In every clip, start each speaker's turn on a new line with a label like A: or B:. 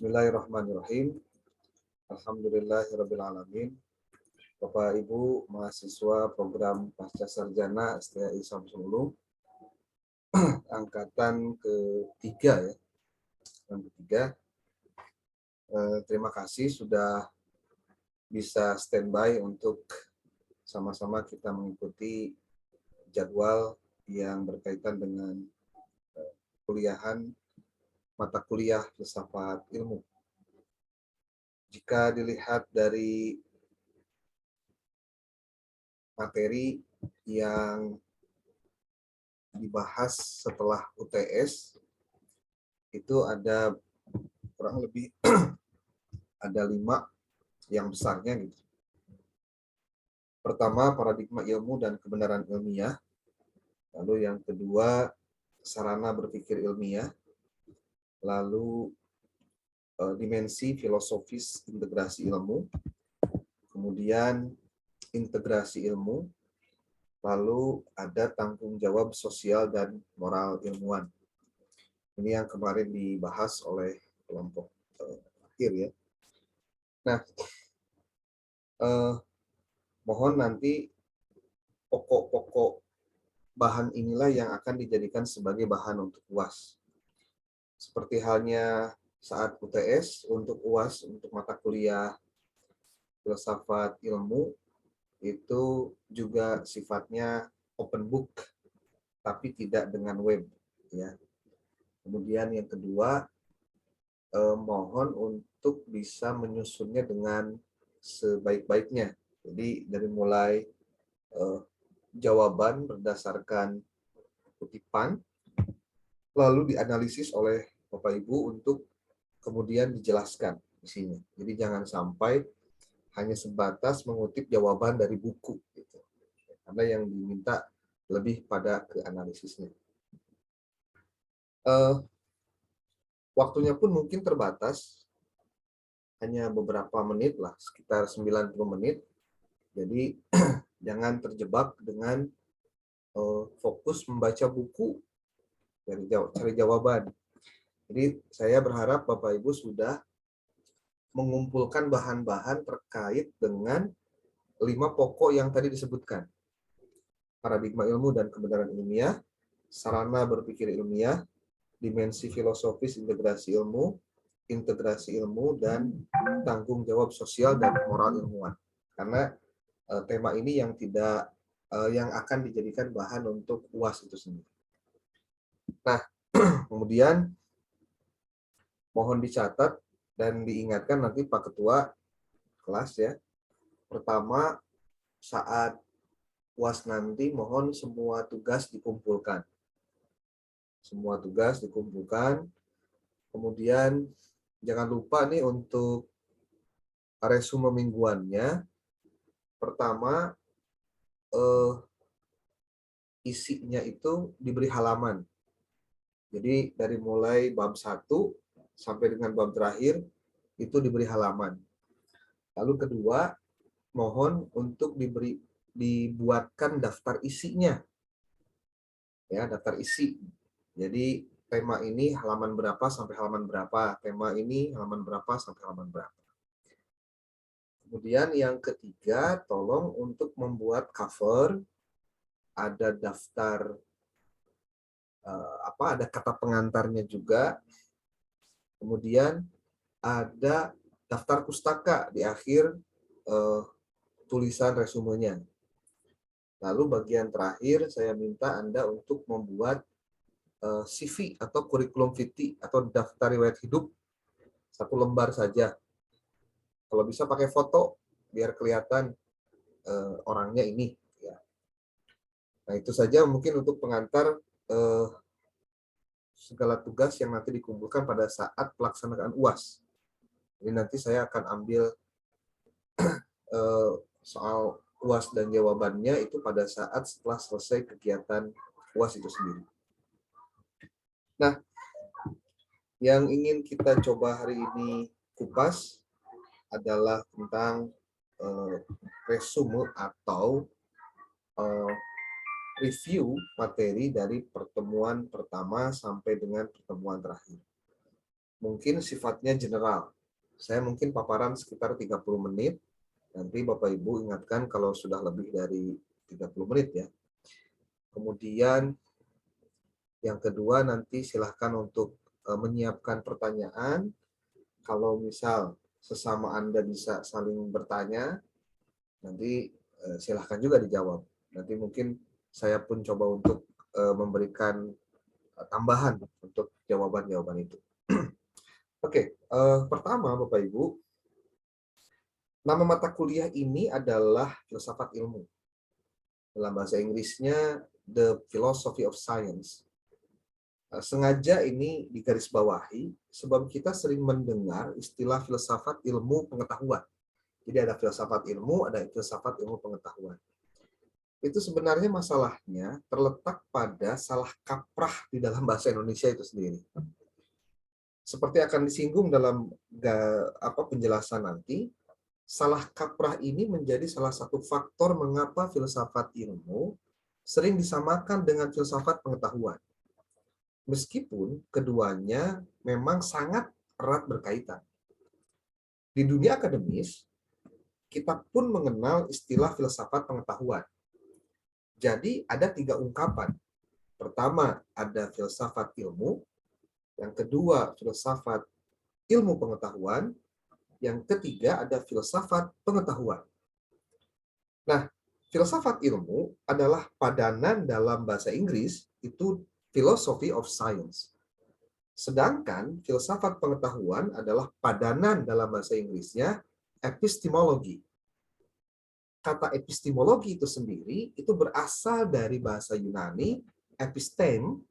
A: Bismillahirrahmanirrahim. Alhamdulillahirrabbilalamin. Bapak Ibu mahasiswa program Pasca Sarjana STAI Samsul Ulum angkatan ketiga ya. Yang ketiga. Terima kasih sudah bisa standby untuk sama-sama kita mengikuti jadwal yang berkaitan dengan kuliahan mata kuliah filsafat ilmu. Jika dilihat dari materi yang dibahas setelah UTS, itu ada kurang lebih ada 5 yang besarnya gitu. Pertama, paradigma ilmu dan kebenaran ilmiah. Lalu yang kedua, sarana berpikir ilmiah. Lalu dimensi filosofis integrasi ilmu. Kemudian integrasi ilmu. Lalu ada tanggung jawab sosial dan moral ilmuwan. Ini yang kemarin dibahas oleh kelompok akhir ya. Nah, mohon nanti pokok-pokok bahan inilah yang akan dijadikan sebagai bahan untuk UAS. Seperti halnya saat UTS, untuk UAS, untuk mata kuliah filsafat ilmu, itu juga sifatnya open book, tapi tidak dengan web. Ya. Kemudian yang kedua, mohon untuk bisa menyusunnya dengan sebaik-baiknya. Jadi dari mulai jawaban berdasarkan kutipan, lalu dianalisis oleh Bapak Ibu untuk kemudian dijelaskan isinya. Jadi jangan sampai hanya sebatas mengutip jawaban dari buku, gitu. Karena yang diminta lebih pada ke analisisnya. Waktunya pun mungkin terbatas, hanya beberapa menit lah, sekitar 90 menit. Jadi jangan terjebak dengan fokus membaca buku, cari jawaban. Jadi saya berharap Bapak Ibu sudah mengumpulkan bahan-bahan terkait dengan 5 pokok yang tadi disebutkan. Paradigma ilmu dan kebenaran ilmiah, sarana berpikir ilmiah, dimensi filosofis integrasi ilmu, dan tanggung jawab sosial dan moral ilmuwan. Karena tema ini yang yang akan dijadikan bahan untuk UAS itu sendiri. Nah, kemudian mohon dicatat dan diingatkan nanti Pak Ketua kelas ya. Pertama, saat UAS nanti mohon semua tugas dikumpulkan. Semua tugas dikumpulkan. Kemudian jangan lupa nih untuk resume mingguannya. Pertama, isinya itu diberi halaman. Jadi dari mulai bab 1 sampai dengan bab terakhir itu diberi halaman. Lalu kedua, mohon untuk dibuatkan daftar isinya. Ya, daftar isi. Jadi tema ini halaman berapa sampai halaman berapa, tema ini halaman berapa sampai halaman berapa. Kemudian yang ketiga, tolong untuk membuat cover, ada daftar ada kata pengantarnya juga. Kemudian ada daftar pustaka di akhir tulisan resumenya. Lalu bagian terakhir saya minta Anda untuk membuat CV atau kurikulum vitae atau daftar riwayat hidup 1 lembar saja. Kalau bisa pakai foto biar kelihatan orangnya ini. Ya. Nah itu saja mungkin untuk pengantar segala tugas yang nanti dikumpulkan pada saat pelaksanaan UAS. Jadi nanti saya akan ambil soal UAS dan jawabannya itu pada saat setelah selesai kegiatan UAS itu sendiri. Nah, yang ingin kita coba hari ini kupas adalah tentang resume atau review materi dari pertemuan pertama sampai dengan pertemuan terakhir. mungkin sifatnya general. Saya mungkin paparan sekitar 30 menit. Nanti Bapak Ibu ingatkan kalau sudah lebih dari 30 menit ya. Kemudian yang kedua nanti silahkan untuk menyiapkan pertanyaan. Kalau misal sesama Anda bisa saling bertanya, nanti silahkan juga dijawab. Nanti mungkin saya pun coba untuk memberikan tambahan untuk jawaban-jawaban itu. Oke, pertama Bapak Ibu, nama mata kuliah ini adalah filsafat ilmu. Dalam bahasa Inggrisnya, The Philosophy of Science. Sengaja ini digarisbawahi, sebab kita sering mendengar istilah filsafat ilmu pengetahuan. Jadi ada filsafat ilmu, ada filsafat ilmu pengetahuan. Itu sebenarnya masalahnya terletak pada salah kaprah di dalam bahasa Indonesia itu sendiri. Seperti akan disinggung dalam penjelasan nanti, salah kaprah ini menjadi salah satu faktor mengapa filsafat ilmu sering disamakan dengan filsafat pengetahuan. Meskipun keduanya memang sangat erat berkaitan. Di dunia akademis, kita pun mengenal istilah filsafat pengetahuan. Jadi ada 3 ungkapan. Pertama, ada filsafat ilmu. Yang kedua, filsafat ilmu pengetahuan. Yang ketiga, ada filsafat pengetahuan. Nah, filsafat ilmu adalah padanan dalam bahasa Inggris, itu philosophy of science. Sedangkan filsafat pengetahuan adalah padanan dalam bahasa Inggrisnya, epistemologi. Kata epistemologi itu sendiri, itu berasal dari bahasa Yunani, episteme,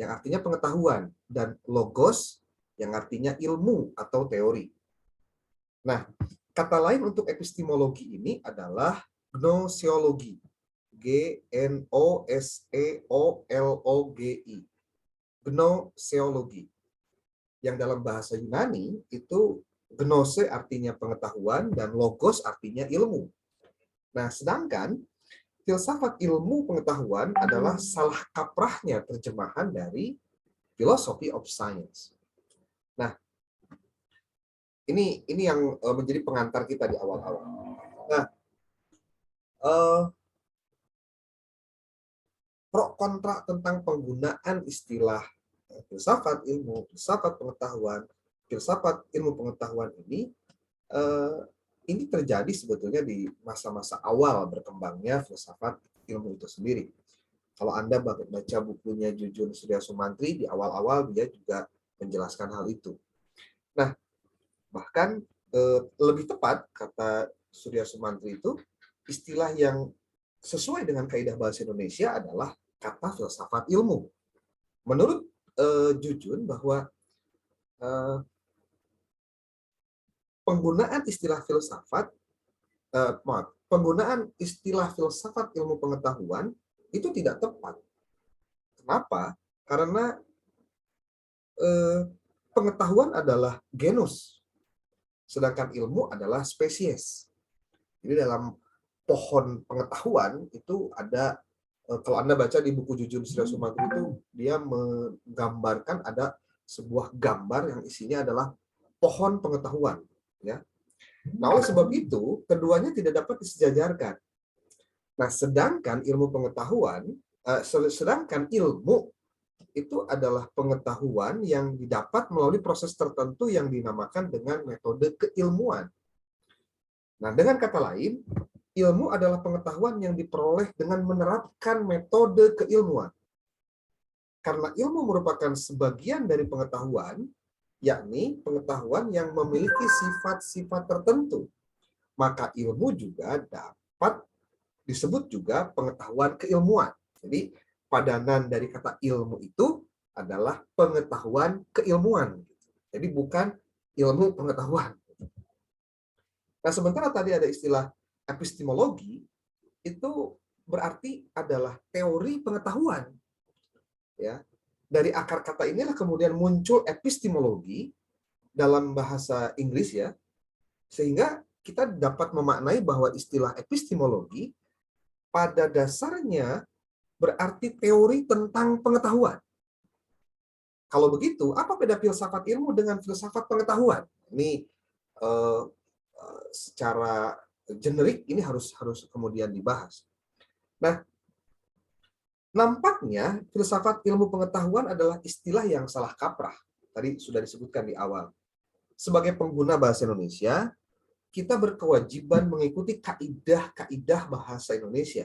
A: yang artinya pengetahuan, dan logos, yang artinya ilmu atau teori. Nah, kata lain untuk epistemologi ini adalah gnoseologi. Gnoseologi. Gnoseologi. Yang dalam bahasa Yunani itu gnose artinya pengetahuan dan logos artinya ilmu. Nah, sedangkan filsafat ilmu pengetahuan adalah salah kaprahnya terjemahan dari philosophy of science. Nah, ini yang menjadi pengantar kita di awal-awal. Nah, pro kontra tentang penggunaan istilah filsafat ilmu, filsafat pengetahuan, filsafat ilmu pengetahuan ini terjadi sebetulnya di masa-masa awal berkembangnya filsafat ilmu itu sendiri. Kalau Anda baca bukunya Jujun Surya Sumantri, di awal-awal dia juga menjelaskan hal itu. Nah, bahkan lebih tepat, kata Surya Sumantri itu, istilah yang sesuai dengan kaidah bahasa Indonesia adalah kata filsafat ilmu. Menurut Jujun bahwa penggunaan istilah filsafat, penggunaan istilah filsafat ilmu pengetahuan itu tidak tepat. Kenapa? Karena pengetahuan adalah genus, sedangkan ilmu adalah spesies. Jadi dalam pohon pengetahuan itu ada, kalau Anda baca di buku Jujun Surya Sumantri itu, dia menggambarkan ada sebuah gambar yang isinya adalah pohon pengetahuan. Ya. Nah, oleh sebab itu, keduanya tidak dapat disejajarkan. Nah, sedangkan ilmu pengetahuan, sedangkan ilmu itu adalah pengetahuan yang didapat melalui proses tertentu yang dinamakan dengan metode keilmuan. Nah, dengan kata lain, ilmu adalah pengetahuan yang diperoleh dengan menerapkan metode keilmuan. Karena ilmu merupakan sebagian dari pengetahuan, yakni pengetahuan yang memiliki sifat-sifat tertentu, maka ilmu juga dapat disebut juga pengetahuan keilmuan. Jadi, padanan dari kata ilmu itu adalah pengetahuan keilmuan. Jadi, bukan ilmu pengetahuan. Nah, sementara tadi ada istilah epistemologi, itu berarti adalah teori pengetahuan. Ya. Dari akar kata inilah kemudian muncul epistemologi dalam bahasa Inggris ya, sehingga kita dapat memaknai bahwa istilah epistemologi pada dasarnya berarti teori tentang pengetahuan. kalau begitu, apa beda filsafat ilmu dengan filsafat pengetahuan? Ini secara generik ini harus kemudian dibahas. Nah, nampaknya filsafat ilmu pengetahuan adalah istilah yang salah kaprah. Tadi sudah disebutkan di awal. Sebagai pengguna bahasa Indonesia, kita berkewajiban mengikuti kaidah-kaidah bahasa Indonesia.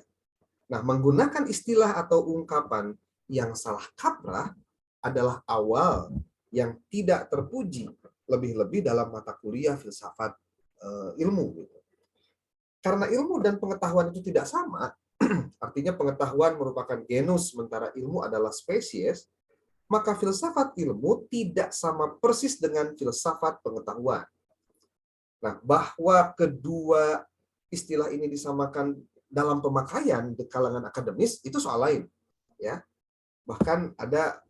A: Nah, menggunakan istilah atau ungkapan yang salah kaprah adalah awal yang tidak terpuji, lebih-lebih dalam mata kuliah filsafat ilmu. Karena ilmu dan pengetahuan itu tidak sama, artinya pengetahuan merupakan genus sementara ilmu adalah spesies, maka filsafat ilmu tidak sama persis dengan filsafat pengetahuan. Nah, bahwa kedua istilah ini disamakan dalam pemakaian di kalangan akademis itu soal lain, ya. Bahkan ada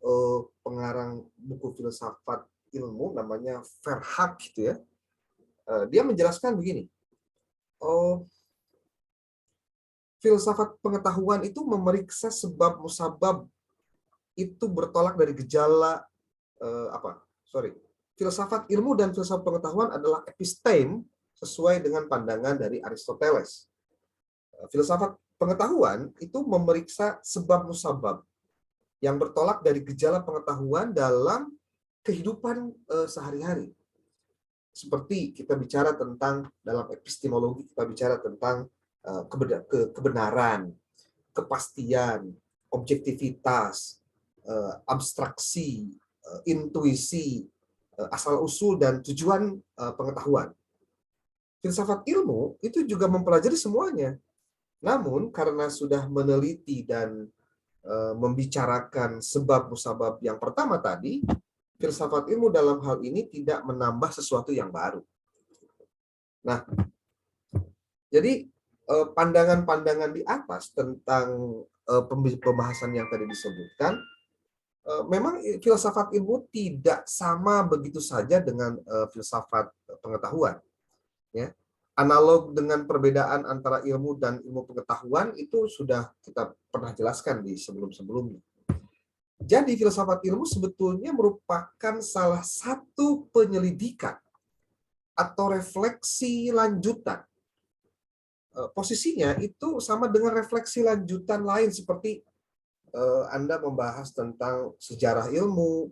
A: pengarang buku filsafat ilmu namanya Verhaak gitu ya. Dia menjelaskan begini. Filsafat pengetahuan itu memeriksa sebab musabab itu bertolak dari gejala filsafat ilmu dan filsafat pengetahuan adalah episteme sesuai dengan pandangan dari Aristoteles. Filsafat pengetahuan itu memeriksa sebab musabab yang bertolak dari gejala pengetahuan dalam kehidupan sehari-hari. Seperti kita bicara tentang dalam epistemologi, kita bicara tentang kebenaran, kepastian, objektivitas, abstraksi, intuisi, asal-usul dan tujuan pengetahuan. Filsafat ilmu itu juga mempelajari semuanya. Namun karena sudah meneliti dan membicarakan sebab musabab yang pertama tadi, filsafat ilmu dalam hal ini tidak menambah sesuatu yang baru. Nah, jadi pandangan-pandangan di atas tentang pembahasan yang tadi disebutkan, memang filsafat ilmu tidak sama begitu saja dengan filsafat pengetahuan. Ya. Analog dengan perbedaan antara ilmu dan ilmu pengetahuan itu sudah kita pernah jelaskan di sebelum-sebelumnya. Jadi filsafat ilmu sebetulnya merupakan salah satu penyelidikan atau refleksi lanjutan. Posisinya itu sama dengan refleksi lanjutan lain seperti Anda membahas tentang sejarah ilmu,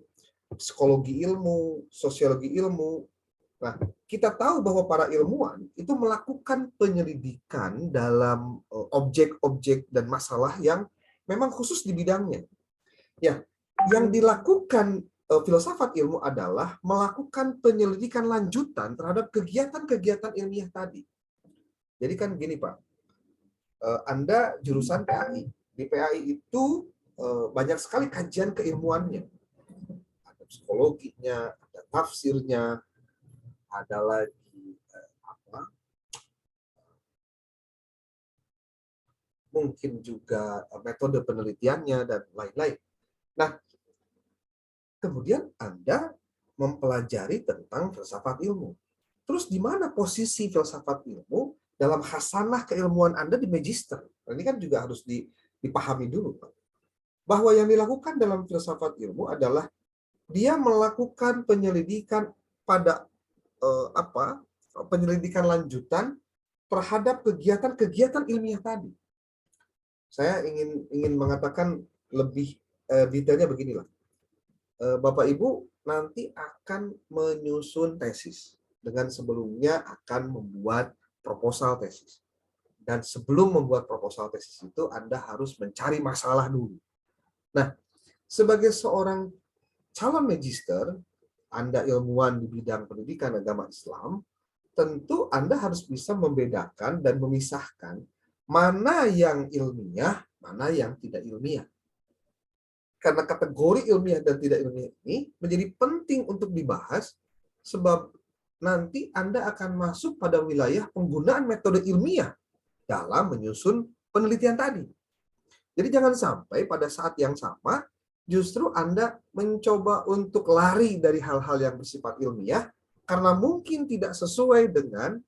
A: psikologi ilmu, sosiologi ilmu. Nah, kita tahu bahwa para ilmuwan itu melakukan penyelidikan dalam objek-objek dan masalah yang memang khusus di bidangnya. Ya, yang dilakukan filsafat ilmu adalah melakukan penyelidikan lanjutan terhadap kegiatan-kegiatan ilmiah tadi. Jadi kan gini Pak, Anda jurusan PAI. Di PAI itu banyak sekali kajian keilmuannya. Ada psikologinya, ada tafsirnya, ada lagi mungkin juga metode penelitiannya dan lain-lain. Nah, kemudian Anda mempelajari tentang filsafat ilmu. Terus di mana posisi filsafat ilmu dalam khasanah keilmuan Anda di magister? Ini kan juga harus dipahami dulu, Pak. Bahwa yang dilakukan dalam filsafat ilmu adalah dia melakukan penyelidikan pada penyelidikan lanjutan terhadap kegiatan-kegiatan ilmiah tadi. Saya ingin mengatakan lebih detailnya beginilah. Bapak Ibu nanti akan menyusun tesis dengan sebelumnya akan membuat proposal tesis. Dan sebelum membuat proposal tesis itu Anda harus mencari masalah dulu. Nah, sebagai seorang calon magister, Anda ilmuwan di bidang pendidikan agama Islam, tentu Anda harus bisa membedakan dan memisahkan mana yang ilmiah, mana yang tidak ilmiah. Karena kategori ilmiah dan tidak ilmiah ini menjadi penting untuk dibahas, sebab nanti Anda akan masuk pada wilayah penggunaan metode ilmiah dalam menyusun penelitian tadi. Jadi jangan sampai pada saat yang sama, justru Anda mencoba untuk lari dari hal-hal yang bersifat ilmiah, karena mungkin tidak sesuai dengan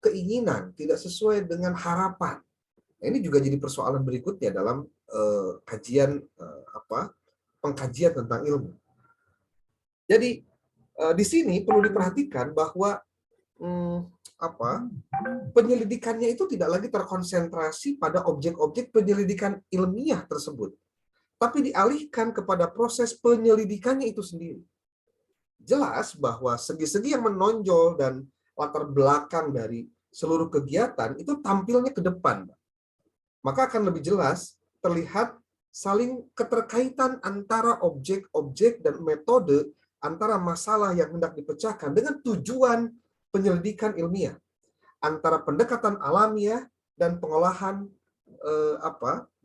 A: keinginan, tidak sesuai dengan harapan. Nah, ini juga jadi persoalan berikutnya dalam kajian pengkajian tentang ilmu. Jadi di sini perlu diperhatikan bahwa penyelidikannya itu tidak lagi terkonsentrasi pada objek-objek penyelidikan ilmiah tersebut, tapi dialihkan kepada proses penyelidikannya itu sendiri. Jelas bahwa segi-segi yang menonjol dan latar belakang dari seluruh kegiatan itu tampilnya ke depan. Maka akan lebih jelas terlihat saling keterkaitan antara objek-objek dan metode, antara masalah yang hendak dipecahkan dengan tujuan penyelidikan ilmiah, antara pendekatan alamiah dan pengolahan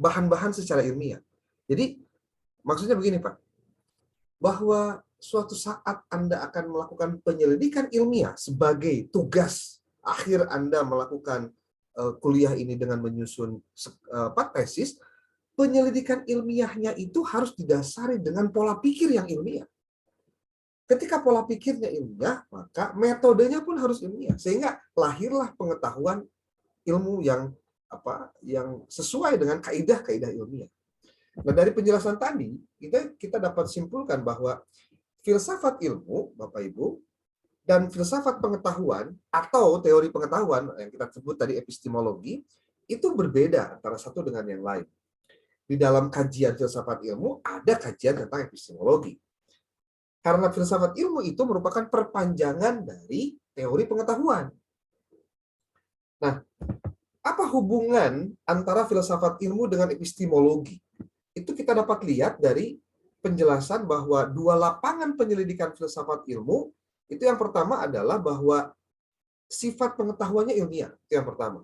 A: bahan-bahan secara ilmiah. Jadi maksudnya begini, Pak, bahwa suatu saat Anda akan melakukan penyelidikan ilmiah sebagai tugas akhir Anda melakukan kuliah ini dengan menyusun tesis, penyelidikan ilmiahnya itu harus didasari dengan pola pikir yang ilmiah. Ketika pola pikirnya ilmiah, maka metodenya pun harus ilmiah, sehingga lahirlah pengetahuan ilmu yang sesuai dengan kaidah-kaidah ilmiah. Nah, dari penjelasan tadi kita dapat simpulkan bahwa filsafat ilmu, Bapak Ibu, dan filsafat pengetahuan atau teori pengetahuan yang kita sebut tadi epistemologi itu berbeda antara satu dengan yang lain. Di dalam kajian filsafat ilmu ada kajian tentang epistemologi. Karena filsafat ilmu itu merupakan perpanjangan dari teori pengetahuan. Nah, apa hubungan antara filsafat ilmu dengan epistemologi? Itu kita dapat lihat dari penjelasan bahwa dua lapangan penyelidikan filsafat ilmu, itu yang pertama adalah bahwa sifat pengetahuannya ilmiah, itu yang pertama.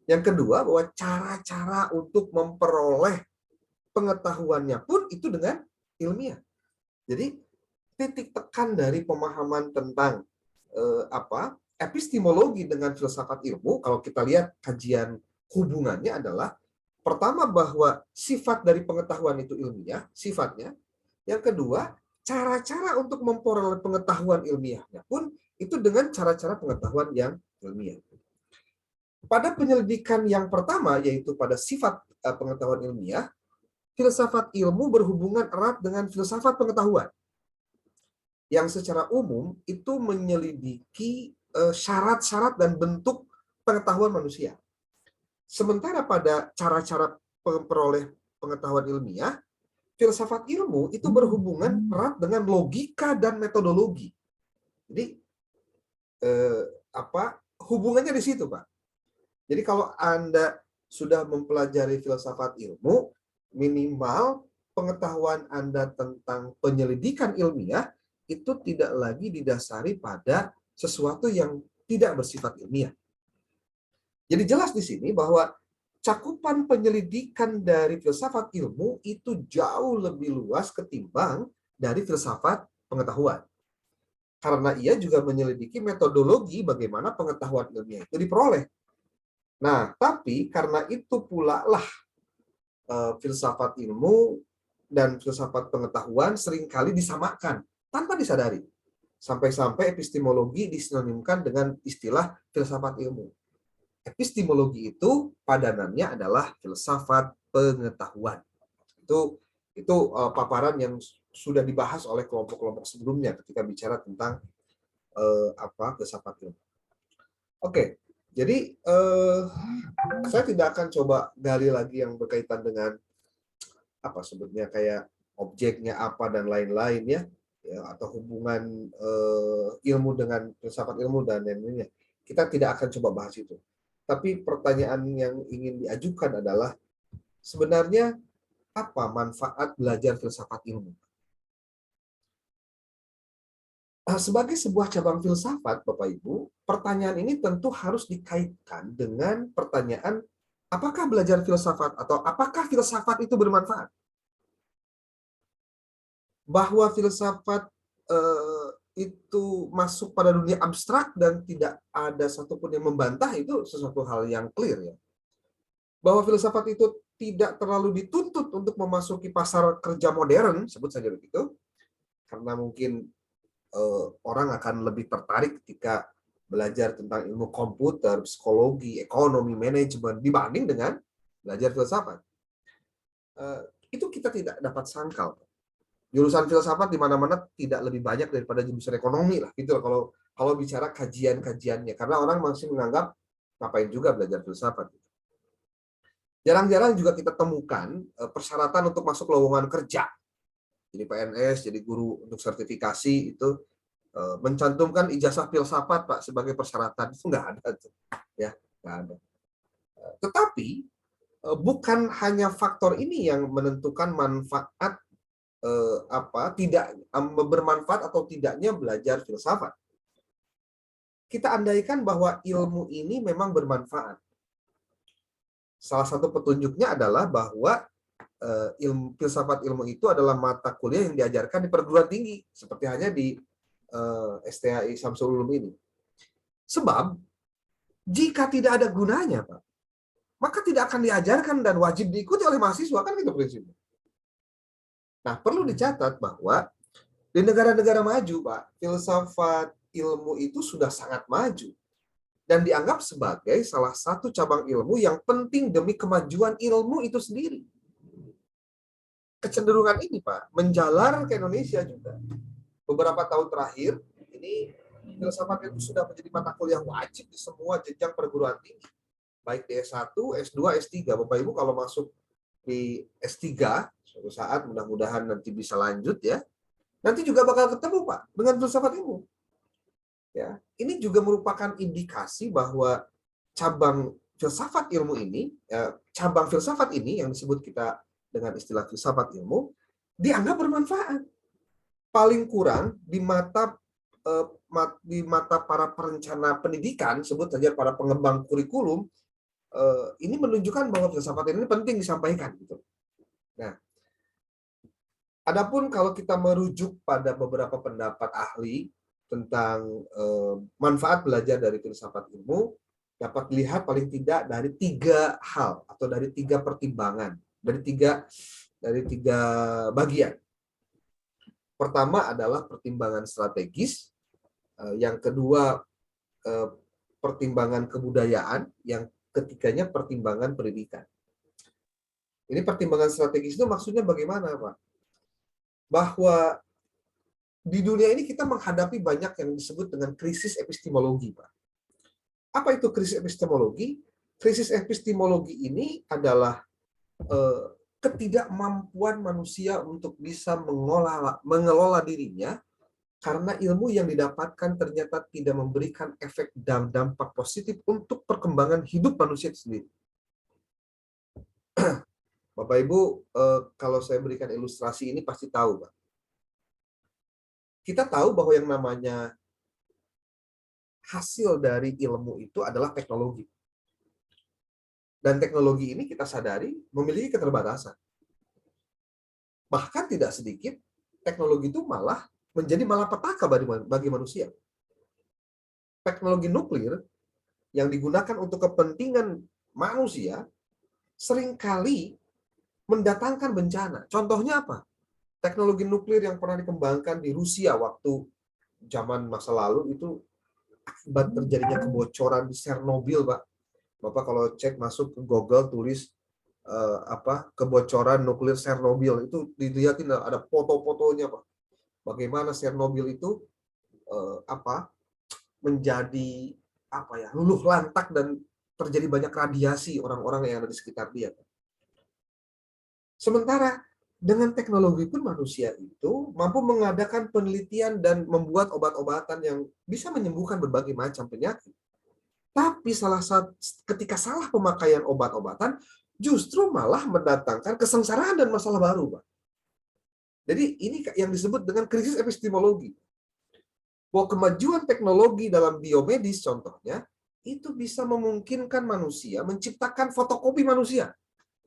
A: Yang kedua, bahwa cara-cara untuk memperoleh pengetahuannya pun itu dengan ilmiah. Jadi titik tekan dari pemahaman tentang epistemologi dengan filsafat ilmu, kalau kita lihat kajian hubungannya adalah pertama bahwa sifat dari pengetahuan itu ilmiah, sifatnya. Yang kedua, cara-cara untuk memperoleh pengetahuan ilmiahnya pun itu dengan cara-cara pengetahuan yang ilmiah. Pada penyelidikan yang pertama, yaitu pada sifat pengetahuan ilmiah, filsafat ilmu berhubungan erat dengan filsafat pengetahuan, yang secara umum itu menyelidiki syarat-syarat dan bentuk pengetahuan manusia. Sementara pada cara-cara memperoleh pengetahuan ilmiah, filsafat ilmu itu berhubungan erat dengan logika dan metodologi. Jadi hubungannya di situ, Pak. Jadi kalau Anda sudah mempelajari filsafat ilmu, minimal pengetahuan Anda tentang penyelidikan ilmiah itu tidak lagi didasari pada sesuatu yang tidak bersifat ilmiah. Jadi jelas di sini bahwa cakupan penyelidikan dari filsafat ilmu itu jauh lebih luas ketimbang dari filsafat pengetahuan. Karena ia juga menyelidiki metodologi bagaimana pengetahuan ilmiah itu diperoleh. Nah, tapi karena itu pula lah filsafat ilmu dan filsafat pengetahuan seringkali disamakan tanpa disadari. Sampai-sampai epistemologi disinonimkan dengan istilah filsafat ilmu. Epistemologi itu padanannya adalah filsafat pengetahuan. Itu paparan yang sudah dibahas oleh kelompok-kelompok sebelumnya ketika bicara tentang filsafat ilmu. Oke, jadi saya tidak akan coba gali lagi yang berkaitan dengan apa sebetulnya kayak objeknya apa dan lain-lain ya, atau hubungan ilmu dengan filsafat ilmu dan lain-lainnya. Kita tidak akan coba bahas itu. Tapi pertanyaan yang ingin diajukan adalah sebenarnya apa manfaat belajar filsafat ilmu? Sebagai sebuah cabang filsafat, Bapak Ibu, pertanyaan ini tentu harus dikaitkan dengan pertanyaan apakah belajar filsafat atau apakah filsafat itu bermanfaat? Bahwa filsafat itu masuk pada dunia abstrak dan tidak ada satupun yang membantah itu sesuatu hal yang clear ya. Bahwa filsafat itu tidak terlalu dituntut untuk memasuki pasar kerja modern, sebut saja begitu, karena mungkin orang akan lebih tertarik ketika belajar tentang ilmu komputer, psikologi, ekonomi, manajemen dibanding dengan belajar filsafat. Itu kita tidak dapat sangkal. Jurusan filsafat di mana-mana tidak lebih banyak daripada jurusan ekonomi lah gitu loh, kalau bicara kajian-kajiannya, karena orang masih menganggap ngapain juga belajar filsafat. Jarang-jarang juga kita temukan persyaratan untuk masuk lowongan kerja. Jadi PNS, jadi guru untuk sertifikasi itu mencantumkan ijazah filsafat Pak sebagai persyaratan, itu nggak ada tuh. Ya, nggak ada. Tetapi bukan hanya faktor ini yang menentukan manfaat tidak bermanfaat atau tidaknya belajar filsafat. Kita andaikan bahwa ilmu ini memang bermanfaat. Salah satu petunjuknya adalah bahwa filsafat ilmu itu adalah mata kuliah yang diajarkan di perguruan tinggi, seperti hanya di STHI Syamsul Ulum ini. Sebab jika tidak ada gunanya, Pak, maka tidak akan diajarkan dan wajib diikuti oleh mahasiswa, kan gitu prinsipnya. Nah, perlu dicatat bahwa di negara-negara maju, Pak, filsafat ilmu itu sudah sangat maju dan dianggap sebagai salah satu cabang ilmu yang penting demi kemajuan ilmu itu sendiri. Kecenderungan ini, Pak, menjalar ke Indonesia juga. Beberapa tahun terakhir, ini filsafat itu sudah menjadi mata kuliah wajib di semua jenjang perguruan tinggi. Baik di S1, S2, S3. Bapak Ibu kalau masuk di S3, suatu saat mudah-mudahan nanti bisa lanjut ya, nanti juga bakal ketemu Pak dengan filsafat ilmu. Ya, ini juga merupakan indikasi bahwa cabang filsafat ilmu ini, cabang filsafat ini yang disebut kita dengan istilah filsafat ilmu, dianggap bermanfaat. Paling kurang di mata para perencana pendidikan, sebut saja para pengembang kurikulum, ini menunjukkan bahwa filsafat ini penting disampaikan. Gitu. Nah, adapun kalau kita merujuk pada beberapa pendapat ahli tentang manfaat belajar dari filsafat ilmu, dapat dilihat paling tidak dari 3 hal atau dari 3 pertimbangan, dari tiga bagian. Pertama adalah pertimbangan strategis, yang kedua pertimbangan kebudayaan, yang ketiganya pertimbangan pendidikan. Ini pertimbangan strategis itu maksudnya bagaimana, Pak? Bahwa di dunia ini kita menghadapi banyak yang disebut dengan krisis epistemologi, Pak. Apa itu krisis epistemologi? Krisis epistemologi ini adalah ketidakmampuan manusia untuk bisa mengelola dirinya karena ilmu yang didapatkan ternyata tidak memberikan efek dan dampak positif untuk perkembangan hidup manusia itu sendiri. Bapak Ibu, kalau saya berikan ilustrasi ini pasti tahu, Pak. Kita tahu bahwa yang namanya hasil dari ilmu itu adalah teknologi. Dan teknologi ini kita sadari memiliki keterbatasan. Bahkan tidak sedikit, teknologi itu malah menjadi malapetaka bagi manusia. Teknologi nuklir yang digunakan untuk kepentingan manusia seringkali mendatangkan bencana. Contohnya apa? Teknologi nuklir yang pernah dikembangkan di Rusia waktu zaman masa lalu itu akibat terjadinya kebocoran di Chernobyl, Pak. Bapak kalau cek masuk ke Google tulis kebocoran nuklir Chernobyl, itu dilihatin ada foto-fotonya, Pak. Bagaimana Chernobyl itu menjadi luluh lantak dan terjadi banyak radiasi orang-orang yang ada di sekitar dia. Sementara dengan teknologi pun manusia itu mampu mengadakan penelitian dan membuat obat-obatan yang bisa menyembuhkan berbagai macam penyakit. Tapi ketika salah pemakaian obat-obatan justru malah mendatangkan kesengsaraan dan masalah baru, Pak. Jadi ini yang disebut dengan krisis epistemologi. Bahwa kemajuan teknologi dalam biomedis contohnya, itu bisa memungkinkan manusia menciptakan fotokopi manusia.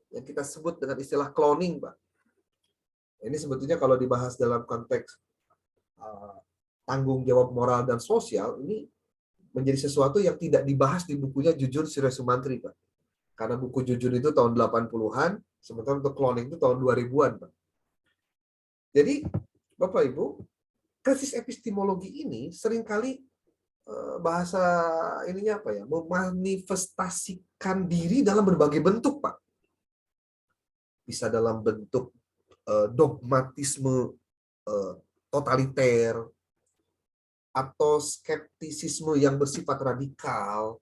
A: Yang kita sebut dengan istilah cloning, Pak. Ini sebetulnya kalau dibahas dalam konteks tanggung jawab moral dan sosial, ini menjadi sesuatu yang tidak dibahas di bukunya Jujun Surya Sumantri, Pak. Karena buku Jujun itu tahun 80-an, sementara untuk cloning itu tahun 2000-an, Pak. Jadi, Bapak Ibu, krisis epistemologi ini seringkali bahasa ininya memanifestasikan diri dalam berbagai bentuk, Pak. Bisa dalam bentuk dogmatisme totaliter, atau skeptisisme yang bersifat radikal,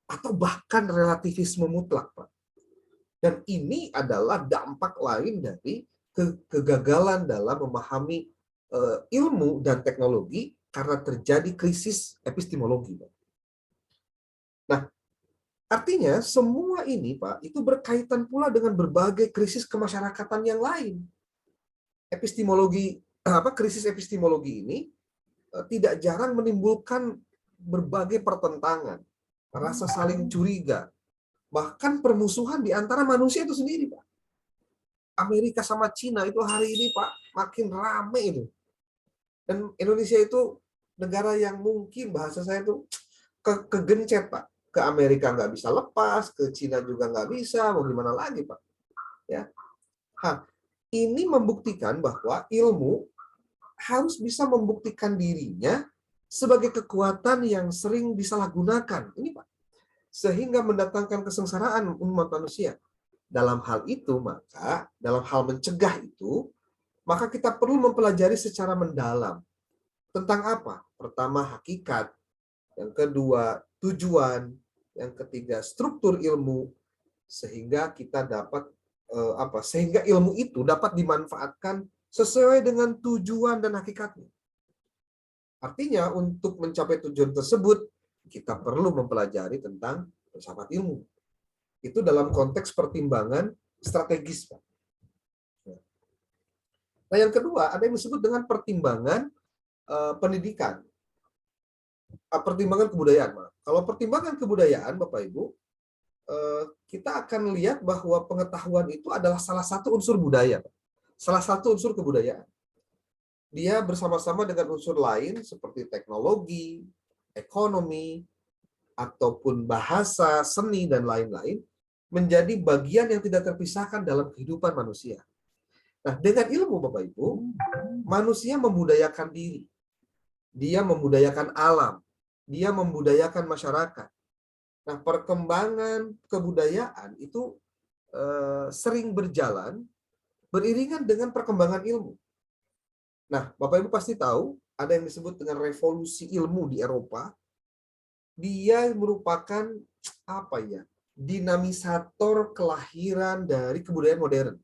A: atau bahkan relativisme mutlak, Pak. Dan ini adalah dampak lain dari kegagalan dalam memahami ilmu dan teknologi karena terjadi krisis epistemologi, Pak. Nah, artinya semua ini, Pak, itu berkaitan pula dengan berbagai krisis kemasyarakatan yang lain. Krisis epistemologi ini tidak jarang menimbulkan berbagai pertentangan, rasa saling curiga, bahkan permusuhan di antara manusia itu sendiri, Pak. Amerika sama Cina itu hari ini, Pak, makin rame itu. Dan Indonesia itu negara yang mungkin bahasa saya itu kegencet, Pak. Ke Amerika nggak bisa lepas, ke Cina juga nggak bisa, mau gimana lagi, Pak? Ya. Ini membuktikan bahwa ilmu harus bisa membuktikan dirinya sebagai kekuatan yang sering disalahgunakan. Ini, Pak. Sehingga mendatangkan kesengsaraan umat manusia. Dalam hal itu, dalam hal mencegah itu, maka kita perlu mempelajari secara mendalam. Tentang apa? Pertama, hakikat. Yang kedua, tujuan. Yang ketiga, struktur ilmu. Sehingga kita dapat sehingga ilmu itu dapat dimanfaatkan sesuai dengan tujuan dan hakikatnya. Artinya, untuk mencapai tujuan tersebut, kita perlu mempelajari tentang filsafat ilmu. Itu dalam konteks pertimbangan strategis, Pak. Nah, yang kedua, ada yang disebut dengan pertimbangan pendidikan. Pertimbangan kebudayaan, Pak. Kalau pertimbangan kebudayaan, Bapak Ibu, kita akan lihat bahwa pengetahuan itu adalah salah satu unsur budaya, Pak. Salah satu unsur kebudayaan. Dia bersama-sama dengan unsur lain seperti teknologi, ekonomi, ataupun bahasa, seni, dan lain-lain, menjadi bagian yang tidak terpisahkan dalam kehidupan manusia. Nah, dengan ilmu, Bapak Ibu, manusia membudayakan diri. Dia membudayakan alam. Dia membudayakan masyarakat. Nah, perkembangan kebudayaan itu sering berjalan beriringan dengan perkembangan ilmu. Nah, Bapak Ibu pasti tahu, ada yang disebut dengan revolusi ilmu di Eropa. Dia merupakan dinamisator kelahiran dari kebudayaan modern.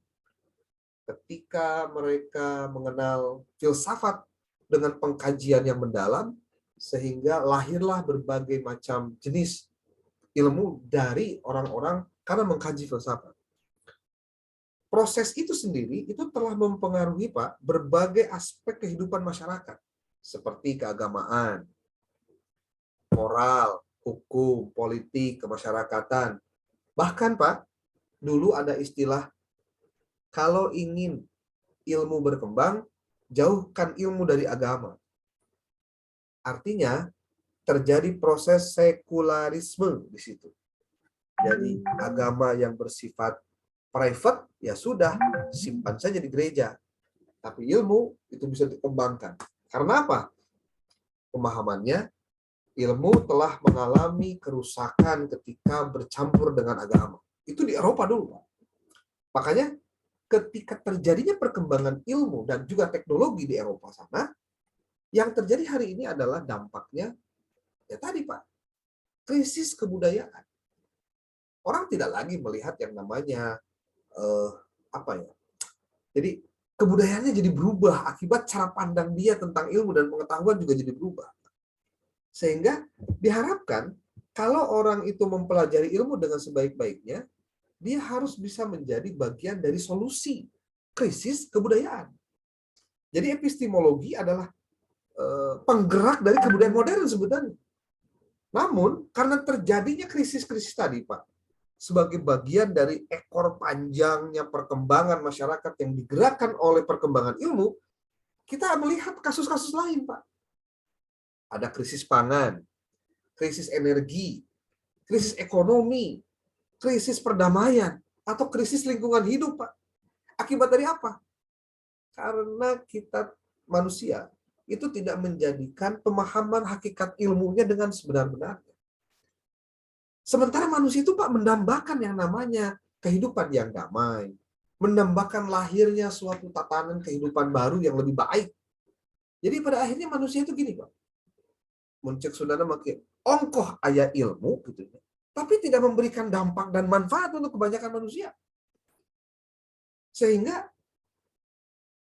A: Ketika mereka mengenal filsafat dengan pengkajian yang mendalam, sehingga lahirlah berbagai macam jenis ilmu dari orang-orang karena mengkaji filsafat. Proses itu sendiri itu telah mempengaruhi, Pak, berbagai aspek kehidupan masyarakat, seperti keagamaan, moral, hukum, politik, kemasyarakatan. Bahkan, Pak, dulu ada istilah, kalau ingin ilmu berkembang, jauhkan ilmu dari agama. Artinya, terjadi proses sekularisme di situ. Jadi, agama yang bersifat private, ya sudah, simpan saja di gereja. Tapi ilmu itu bisa dikembangkan. Karena apa? Pemahamannya, ilmu telah mengalami kerusakan ketika bercampur dengan agama. Itu di Eropa dulu, Pak. Makanya ketika terjadinya perkembangan ilmu dan juga teknologi di Eropa sana, yang terjadi hari ini adalah dampaknya, ya tadi, Pak, krisis kebudayaan. Orang tidak lagi melihat yang namanya jadi kebudayaannya jadi berubah akibat cara pandang dia tentang ilmu dan pengetahuan juga jadi berubah. Sehingga diharapkan kalau orang itu mempelajari ilmu dengan sebaik-baiknya, dia harus bisa menjadi bagian dari solusi krisis kebudayaan. Jadi epistemologi adalah penggerak dari kebudayaan modern sebenarnya. Namun karena terjadinya krisis-krisis tadi, Pak, sebagai bagian dari ekor panjangnya perkembangan masyarakat yang digerakkan oleh perkembangan ilmu, kita melihat kasus-kasus lain, Pak. Ada krisis pangan, krisis energi, krisis ekonomi, krisis perdamaian, atau krisis lingkungan hidup, Pak. Akibat dari apa? Karena kita manusia itu tidak menjadikan pemahaman hakikat ilmunya dengan sebenar-benarnya. Sementara manusia itu, Pak, mendambakan yang namanya kehidupan yang damai, menambahkan lahirnya suatu tatanan kehidupan baru yang lebih baik. Jadi pada akhirnya manusia itu gini, Pak. Muncul Sundana makin ongkoh aya ilmu gitu ya. Tapi tidak memberikan dampak dan manfaat untuk kebanyakan manusia. Sehingga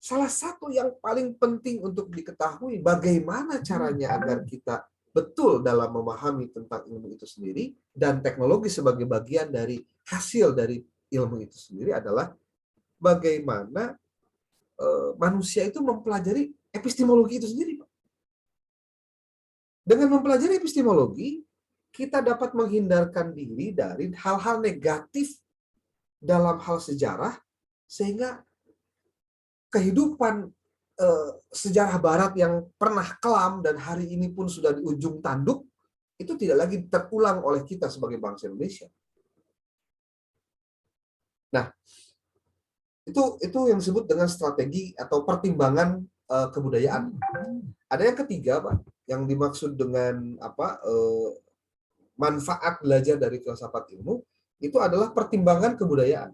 A: salah satu yang paling penting untuk diketahui bagaimana caranya agar kita betul dalam memahami tentang ilmu itu sendiri dan teknologi sebagai bagian dari hasil dari ilmu itu sendiri adalah bagaimana manusia itu mempelajari epistemologi itu sendiri, Pak. Dengan mempelajari epistemologi, kita dapat menghindarkan diri dari hal-hal negatif dalam hal sejarah, sehingga kehidupan sejarah Barat yang pernah kelam dan hari ini pun sudah di ujung tanduk, itu tidak lagi terulang oleh kita sebagai bangsa Indonesia. Nah, itu yang disebut dengan strategi atau pertimbangan kebudayaan. Ada yang ketiga, Pak, yang dimaksud dengan manfaat belajar dari filsafat ilmu itu adalah pertimbangan kebudayaan.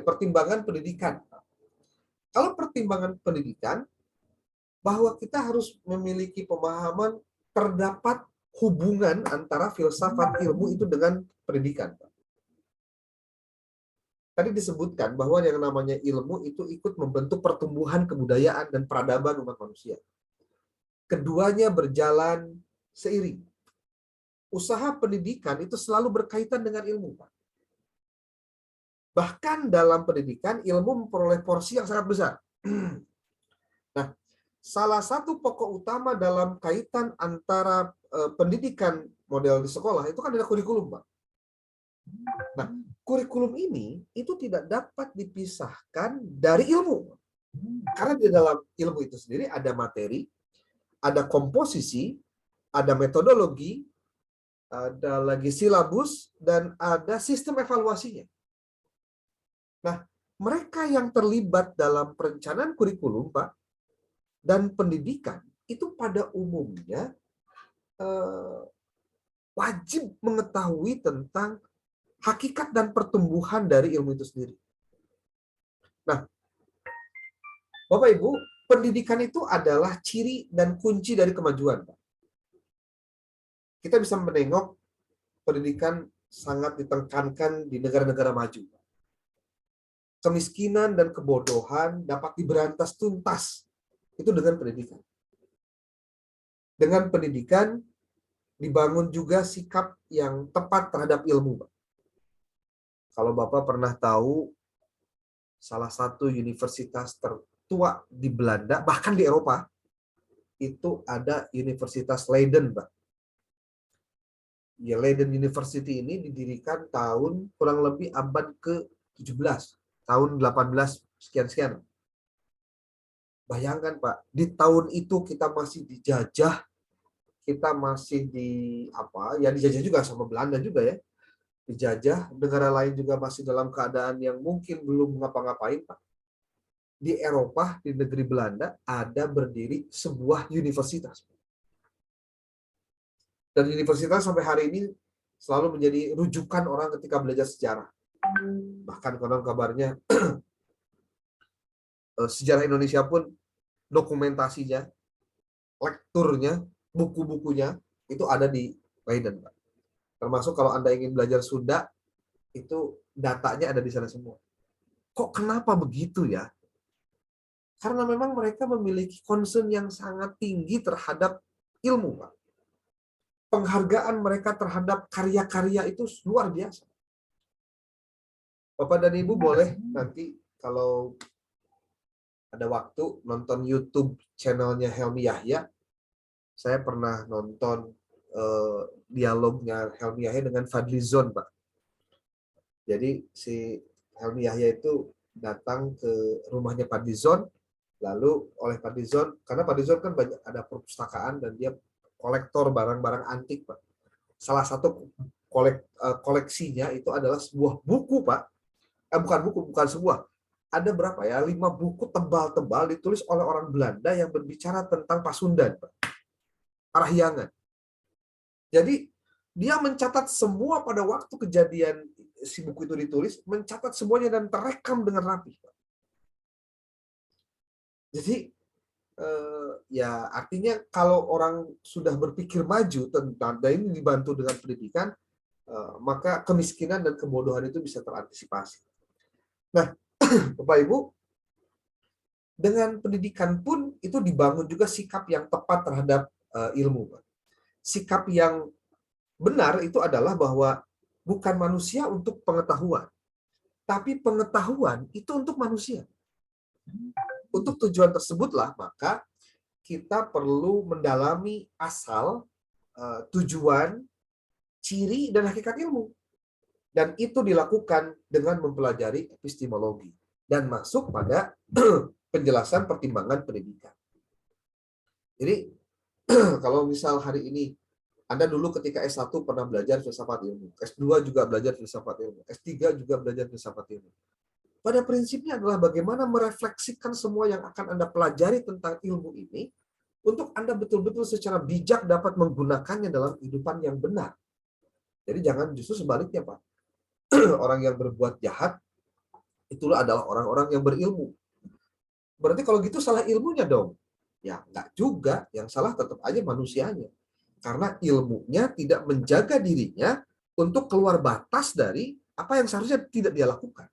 A: Pertimbangan pendidikan. Kalau pertimbangan pendidikan, bahwa kita harus memiliki pemahaman terdapat hubungan antara filsafat ilmu itu dengan pendidikan. Tadi disebutkan bahwa yang namanya ilmu itu ikut membentuk pertumbuhan kebudayaan dan peradaban umat manusia. Keduanya berjalan seiring. Usaha pendidikan itu selalu berkaitan dengan ilmu, Pak. Bahkan dalam pendidikan, ilmu memperoleh porsi yang sangat besar. Nah, salah satu pokok utama dalam kaitan antara pendidikan model di sekolah itu kan adalah kurikulum, Pak. Nah, kurikulum ini itu tidak dapat dipisahkan dari ilmu. Karena di dalam ilmu itu sendiri ada materi, ada komposisi, ada metodologi, ada lagi silabus, dan ada sistem evaluasinya. Nah, mereka yang terlibat dalam perencanaan kurikulum, Pak, dan pendidikan, itu pada umumnya wajib mengetahui tentang hakikat dan pertumbuhan dari ilmu itu sendiri. Nah, Bapak Ibu, pendidikan itu adalah ciri dan kunci dari kemajuan, Pak. Kita bisa menengok pendidikan sangat ditekankan di negara-negara maju. Kemiskinan dan kebodohan dapat diberantas tuntas itu dengan pendidikan. Dengan pendidikan dibangun juga sikap yang tepat terhadap ilmu, Pak. Kalau Bapak pernah tahu salah satu universitas tertua di Belanda, bahkan di Eropa, itu ada Universitas Leiden, Pak. Ya, Leiden University ini didirikan tahun kurang lebih abad ke-17, tahun 18 sekian-sekian. Bayangkan, Pak, di tahun itu kita masih dijajah, kita masih dijajah juga sama Belanda juga ya. Dijajah, negara lain juga masih dalam keadaan yang mungkin belum ngapa-ngapain, Pak. Di Eropa, di negeri Belanda, ada berdiri sebuah universitas. Dan universitas sampai hari ini selalu menjadi rujukan orang ketika belajar sejarah. Bahkan konon kabarnya sejarah Indonesia pun dokumentasinya, lekturnya, buku-bukunya itu ada di Leiden, Pak. Termasuk kalau Anda ingin belajar Sunda, itu datanya ada di sana semua. Kok kenapa begitu ya? Karena memang mereka memiliki concern yang sangat tinggi terhadap ilmu, Pak. Penghargaan mereka terhadap karya-karya itu luar biasa. Bapak dan Ibu boleh nanti kalau ada waktu nonton YouTube channelnya Helmi Yahya. Saya pernah nonton dialognya Helmi Yahya dengan Fadlizon, Pak. Jadi si Helmi Yahya itu datang ke rumahnya Fadlizon, lalu oleh Fadlizon, karena Fadlizon kan banyak ada perpustakaan dan dia kolektor barang-barang antik, Pak. Salah satu koleksinya itu adalah sebuah buku, Pak. Bukan sebuah. Ada berapa ya? 5 buku tebal-tebal ditulis oleh orang Belanda yang berbicara tentang Pasundan, Pak. Parahyangan. Jadi dia mencatat semua pada waktu kejadian si buku itu ditulis, mencatat semuanya dan terekam dengan rapi. Jadi ya artinya kalau orang sudah berpikir maju tentang, dan ini dibantu dengan pendidikan, maka kemiskinan dan kebodohan itu bisa terantisipasi. Nah, Bapak Ibu, dengan pendidikan pun itu dibangun juga sikap yang tepat terhadap ilmu. Sikap yang benar itu adalah bahwa bukan manusia untuk pengetahuan, tapi pengetahuan itu untuk manusia. Untuk tujuan tersebutlah maka kita perlu mendalami asal, tujuan, ciri, dan hakikat ilmu. Dan itu dilakukan dengan mempelajari epistemologi dan masuk pada penjelasan pertimbangan pendidikan. Jadi kalau misal hari ini Anda dulu ketika S1 pernah belajar filsafat ilmu, S2 juga belajar filsafat ilmu, S3 juga belajar filsafat ilmu. Pada prinsipnya adalah bagaimana merefleksikan semua yang akan Anda pelajari tentang ilmu ini untuk Anda betul-betul secara bijak dapat menggunakannya dalam kehidupan yang benar. Jadi jangan justru sebaliknya, Pak. Orang yang berbuat jahat itulah adalah orang-orang yang berilmu. Berarti kalau gitu salah ilmunya dong. Ya, enggak juga. Yang salah tetap aja manusianya. Karena ilmunya tidak menjaga dirinya untuk keluar batas dari apa yang seharusnya tidak dia lakukan.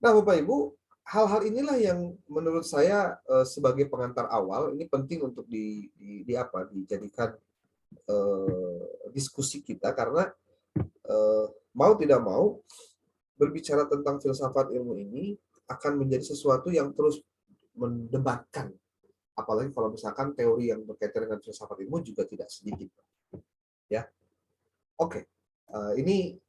A: Nah, Bapak Ibu, hal-hal inilah yang menurut saya sebagai pengantar awal ini penting untuk dijadikan diskusi kita, karena mau tidak mau berbicara tentang filsafat ilmu ini akan menjadi sesuatu yang terus mendebatkan, apalagi kalau misalkan teori yang berkaitan dengan filsafat ilmu juga tidak sedikit, ya. Oke, ini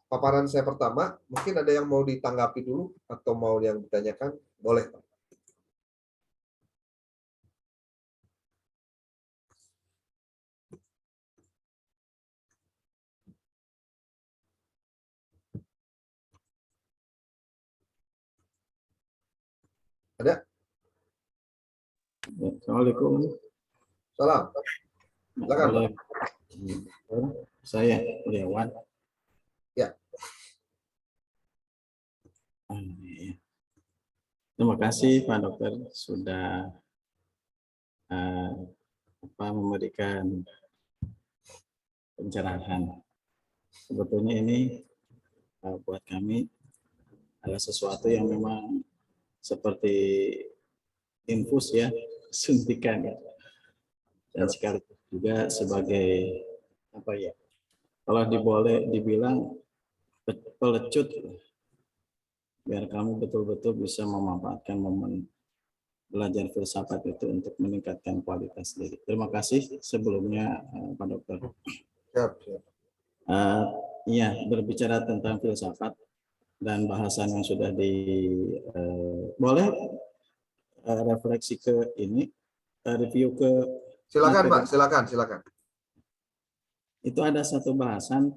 A: paparan saya pertama. Mungkin ada yang mau ditanggapi dulu atau mau yang ditanyakan, boleh, Pak. Ada?
B: Assalamualaikum.
A: Salam. Silakan, Pak.
B: Saya Lewan.
A: Ya.
B: Terima kasih Pak Dokter sudah memberikan pencerahan. Sebetulnya ini buat kami adalah sesuatu yang memang seperti infus ya, suntikan ya. Dan sekaligus juga sebagai apa ya? Kalau boleh dibilang pelecut, biar kamu betul-betul bisa memanfaatkan momen belajar filsafat itu untuk meningkatkan kualitas diri. Terima kasih sebelumnya Pak Dokter.
A: Siap.
B: Iya, berbicara tentang filsafat dan bahasan yang sudah boleh refleksi ke ini, review ke.
A: Silakan, Pak. Silakan.
B: Itu ada satu bahasan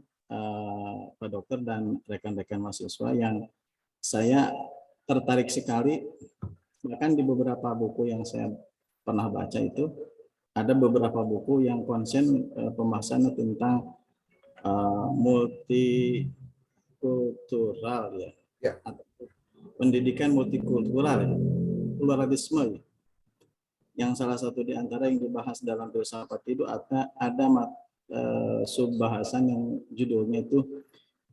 B: Pak Dokter dan rekan-rekan mahasiswa yang saya tertarik sekali. Bahkan di beberapa buku yang saya pernah baca itu ada beberapa buku yang konsen pembahasannya tentang multikultural ya. Pendidikan multikultural, pluralisme. Yang salah satu di antara yang dibahas dalam filsafat itu ada subbahasan yang judulnya itu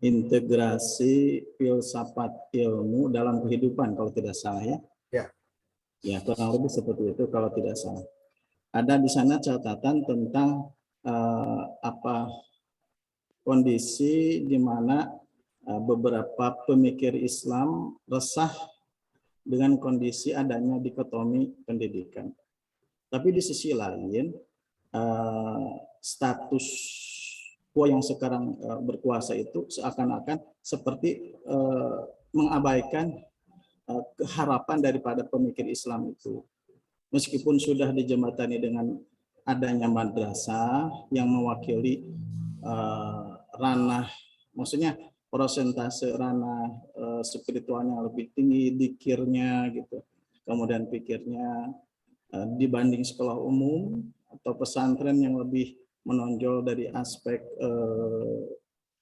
B: integrasi filsafat ilmu dalam kehidupan, kalau tidak salah ya. Ya, kurang lebih seperti itu kalau tidak salah. Ada di sana catatan tentang kondisi di mana beberapa pemikir Islam resah dengan kondisi adanya dikotomi pendidikan. Tapi di sisi lain, status quo yang sekarang berkuasa itu seakan-akan seperti mengabaikan harapan daripada pemikir Islam itu. Meskipun sudah dijembatani dengan adanya madrasah yang mewakili ranah, maksudnya persentase ranah spiritualnya lebih tinggi, dikirnya gitu, kemudian pikirnya dibanding sekolah umum atau pesantren yang lebih menonjol dari aspek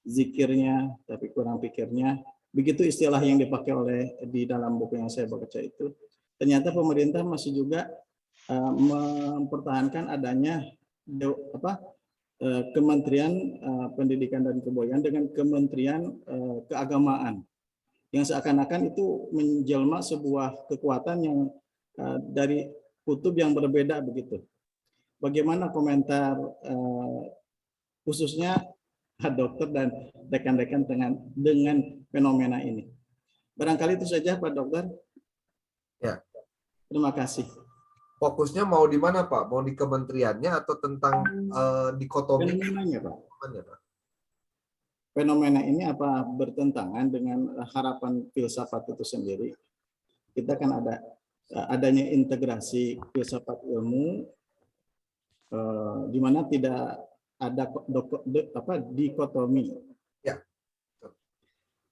B: zikirnya tapi kurang pikirnya. Begitu istilah yang dipakai oleh di dalam buku yang saya baca itu. Ternyata pemerintah masih juga mempertahankan adanya Kementerian Pendidikan dan Kebudayaan dengan Kementerian Keagamaan, yang seakan-akan itu menjelma sebuah kekuatan yang dari kutub yang berbeda begitu. Bagaimana komentar khususnya dokter dan rekan-rekan dengan fenomena ini? Barangkali itu saja Pak Dokter.
A: Ya.
B: Terima kasih.
A: Fokusnya mau di mana Pak? Mau di kementeriannya atau tentang dikotomi?
B: Fenomenanya Pak. Fenomena ini apa bertentangan dengan harapan filsafat itu sendiri? Kita kan adanya integrasi filsafat ilmu di mana tidak ada dikotomi.
A: Ya.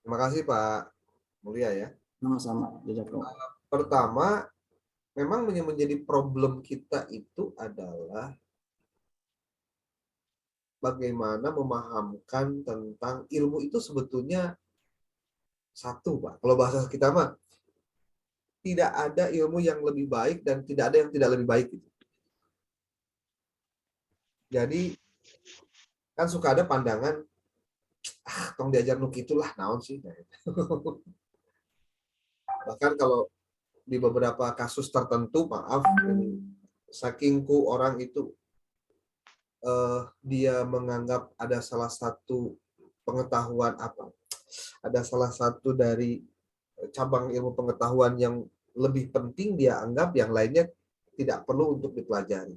A: Terima kasih Pak Mulia ya.
B: Sama-sama.
A: Pertama, memang menjadi problem kita itu adalah bagaimana memahamkan tentang ilmu itu sebetulnya satu, Pak. Kalau bahasa kita mah, tidak ada ilmu yang lebih baik dan tidak ada yang tidak lebih baik. Jadi, kan suka ada pandangan, tong diajar nuk itulah, naon sih. Bahkan kalau di beberapa kasus tertentu, maaf, sakingku orang itu dia menganggap ada salah satu pengetahuan ada salah satu dari cabang ilmu pengetahuan yang lebih penting, dia anggap yang lainnya tidak perlu untuk dipelajari.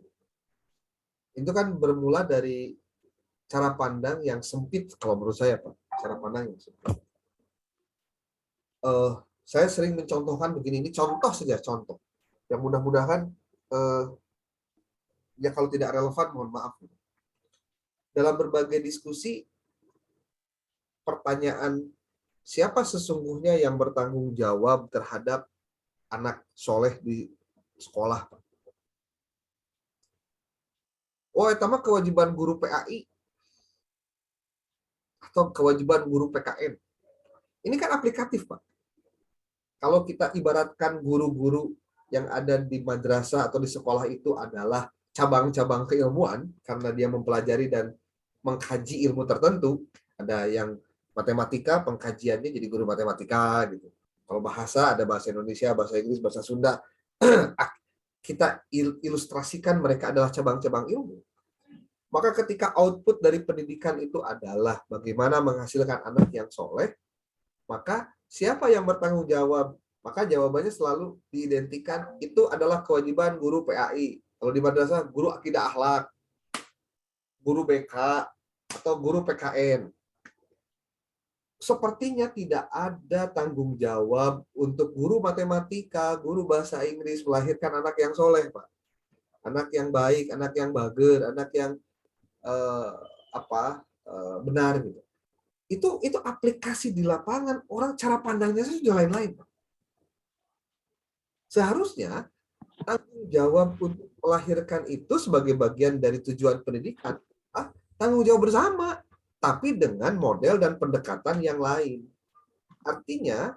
A: Itu kan bermula dari cara pandang yang sempit, kalau menurut saya Pak, cara pandang yang sempit. Saya sering mencontohkan begini, ini contoh saja, contoh yang mudah-mudahan ya kalau tidak relevan mohon maaf. Dalam berbagai diskusi, pertanyaan siapa sesungguhnya yang bertanggung jawab terhadap anak soleh di sekolah? Oh, itu mah kewajiban guru PAI atau kewajiban guru PKN. Ini kan aplikatif, Pak. Kalau kita ibaratkan guru-guru yang ada di madrasah atau di sekolah itu adalah cabang-cabang keilmuan karena dia mempelajari dan mengkaji ilmu tertentu. Ada yang matematika, pengkajiannya jadi guru matematika gitu. Kalau bahasa ada bahasa Indonesia, bahasa Inggris, bahasa Sunda. Kita ilustrasikan mereka adalah cabang-cabang ilmu. Maka ketika output dari pendidikan itu adalah bagaimana menghasilkan anak yang soleh, maka siapa yang bertanggung jawab? Maka jawabannya selalu diidentikan itu adalah kewajiban guru PAI. Kalau di madrasah, guru akidah akhlak, guru BK, atau guru PKN. Sepertinya tidak ada tanggung jawab untuk guru matematika, guru bahasa Inggris melahirkan anak yang soleh, Pak. Anak yang baik, anak yang bager, anak yang benar gitu. Itu aplikasi di lapangan, orang cara pandangnya sudah lain-lain, Pak. Seharusnya tanggung jawab untuk melahirkan itu sebagai bagian dari tujuan pendidikan, tanggung jawab bersama, tapi dengan model dan pendekatan yang lain. Artinya,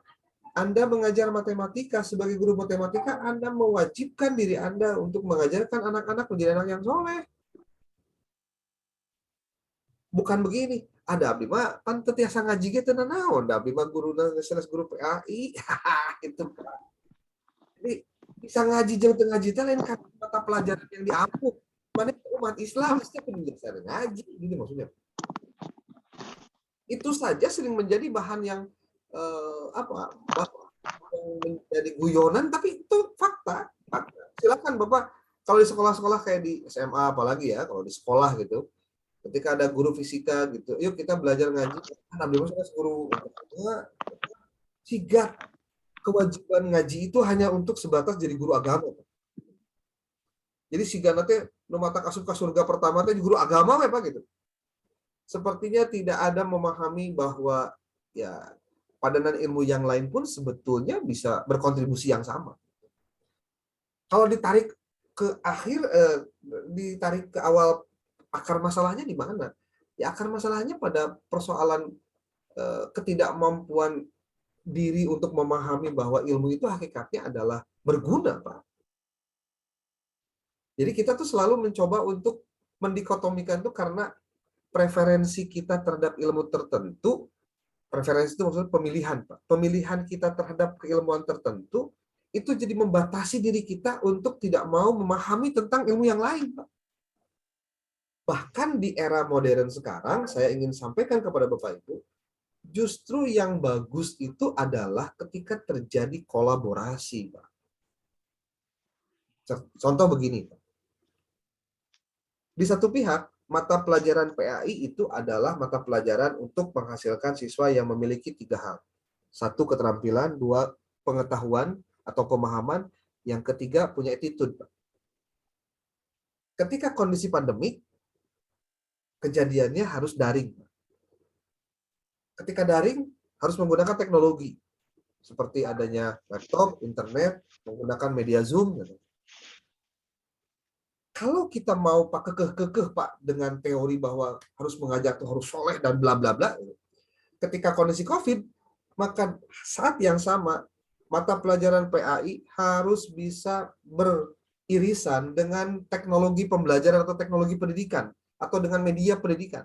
A: Anda mengajar matematika sebagai guru matematika, Anda mewajibkan diri Anda untuk mengajarkan anak-anak menjadi anak yang soleh. Bukan begini, ada abdi mah kan tetiasa ngaji ge teu naon, da abdi mah guruna geus guru PAI. Itu. Jadi bisa ngaji jeung teu ngaji teh lain kan mata pelajaran yang diampuh. Mana umat Islam mesti penjelasan ngaji, gitu maksudnya. Itu saja sering menjadi bahan yang menjadi guyonan, tapi itu fakta. Silakan Bapak, kalau di sekolah-sekolah kayak di SMA apalagi ya, kalau di sekolah gitu, ketika ada guru fisika gitu, yuk kita belajar ngaji. Kan guru sigap kewajiban ngaji itu hanya untuk sebatas jadi guru agama. Jadi siga nanti nu mata asup ka surga pertama teh guru agama apa gitu. Sepertinya tidak ada memahami bahwa ya padanan ilmu yang lain pun sebetulnya bisa berkontribusi yang sama. Kalau ditarik ke akhir, ditarik ke awal akar masalahnya di mana? Ya akar masalahnya pada persoalan ketidakmampuan diri untuk memahami bahwa ilmu itu hakikatnya adalah berguna, Pak. Jadi kita tuh selalu mencoba untuk mendikotomikan itu karena preferensi kita terhadap ilmu tertentu, preferensi itu maksudnya pemilihan, Pak. Pemilihan kita terhadap keilmuan tertentu, itu jadi membatasi diri kita untuk tidak mau memahami tentang ilmu yang lain, Pak. Bahkan di era modern sekarang, saya ingin sampaikan kepada Bapak Ibu, justru yang bagus itu adalah ketika terjadi kolaborasi, Pak. Contoh begini, Pak. Di satu pihak, mata pelajaran PAI itu adalah mata pelajaran untuk menghasilkan siswa yang memiliki 3 hal. 1, keterampilan, 2, pengetahuan atau pemahaman, yang ketiga punya attitude. Ketika kondisi pandemik, kejadiannya harus daring. Ketika daring, harus menggunakan teknologi, seperti adanya laptop, internet, menggunakan media Zoom. Kalau kita mau kekeh Pak dengan teori bahwa harus mengajar tuh harus soleh dan bla bla bla, ketika kondisi COVID, maka saat yang sama mata pelajaran PAI harus bisa beririsan dengan teknologi pembelajaran atau teknologi pendidikan atau dengan media pendidikan.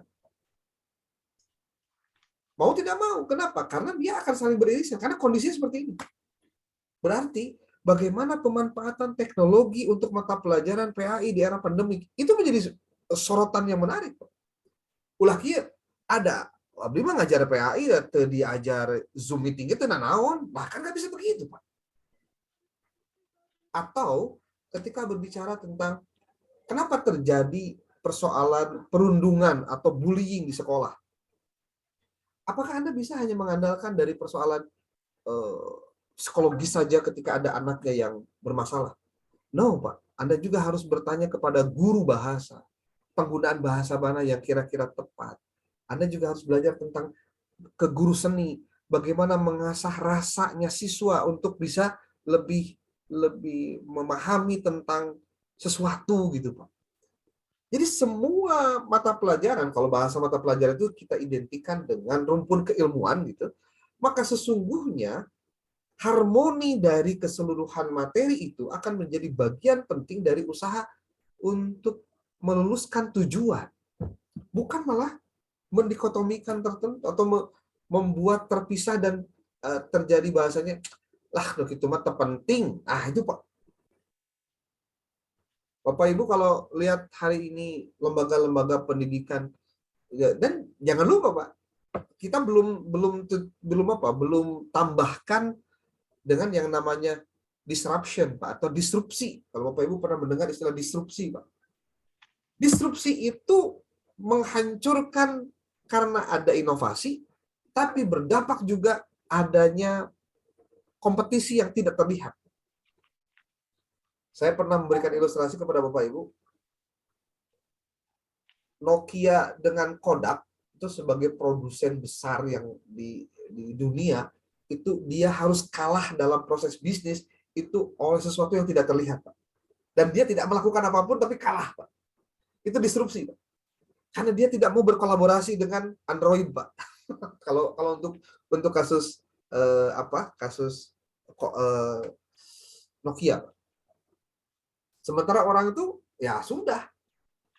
A: Mau tidak mau, kenapa? Karena dia akan saling beririsan karena kondisinya seperti ini. Berarti bagaimana pemanfaatan teknologi untuk mata pelajaran PAI di era pandemi itu menjadi sorotan yang menarik. Ulah kieu ada abdi mah ngajar PAI teu diajar Zoom meeting itu nanaon, bahkan nggak bisa begitu, Pak. Atau ketika berbicara tentang kenapa terjadi persoalan perundungan atau bullying di sekolah. Apakah Anda bisa hanya mengandalkan dari persoalan psikologis saja ketika ada anaknya yang bermasalah? No, Pak. Anda juga harus bertanya kepada guru bahasa. Penggunaan bahasa mana yang kira-kira tepat. Anda juga harus belajar tentang ke guru seni. Bagaimana mengasah rasanya siswa untuk bisa lebih memahami tentang sesuatu gitu, Pak. Jadi semua mata pelajaran, kalau bahasa mata pelajaran itu kita identikan dengan rumpun keilmuan gitu, maka sesungguhnya harmoni dari keseluruhan materi itu akan menjadi bagian penting dari usaha untuk meluluskan tujuan. Bukan malah mendikotomikan tertentu atau membuat terpisah dan terjadi bahasanya, lah itu mah terpenting. Itu Pak. Bapak Ibu kalau lihat hari ini lembaga-lembaga pendidikan, dan jangan lupa Pak, kita belum tambahkan dengan yang namanya disruption Pak, atau disrupsi. Kalau Bapak Ibu pernah mendengar istilah disrupsi Pak. Disrupsi itu menghancurkan karena ada inovasi, tapi berdampak juga adanya kompetisi yang tidak terlihat. Saya pernah memberikan ilustrasi kepada Bapak Ibu, Nokia dengan Kodak itu sebagai produsen besar yang di dunia, itu dia harus kalah dalam proses bisnis itu oleh sesuatu yang tidak terlihat, Pak. Dan dia tidak melakukan apapun tapi kalah, Pak. Itu disrupsi, Pak. Karena dia tidak mau berkolaborasi dengan Android, Pak. kalau untuk kasus kasus Nokia, Pak. Sementara orang itu ya sudah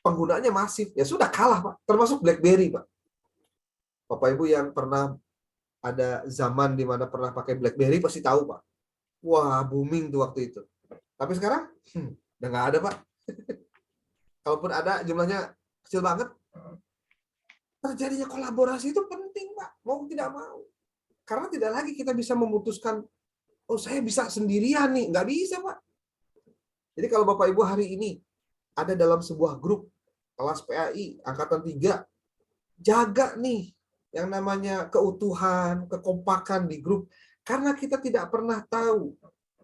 A: penggunanya masif, ya sudah kalah, Pak. Termasuk BlackBerry, Pak. Bapak Ibu yang pernah ada zaman di mana pernah pakai BlackBerry pasti tahu, Pak. Wah, booming tuh waktu itu. Tapi sekarang udah nggak ada, Pak. Kalaupun ada jumlahnya kecil banget. Terjadinya kolaborasi itu penting, Pak. Mau tidak mau. Karena tidak lagi kita bisa memutuskan, oh saya bisa sendirian nih. Nggak bisa, Pak. Jadi kalau Bapak Ibu hari ini ada dalam sebuah grup kelas PAI angkatan 3, jaga nih yang namanya keutuhan, kekompakan di grup. Karena kita tidak pernah tahu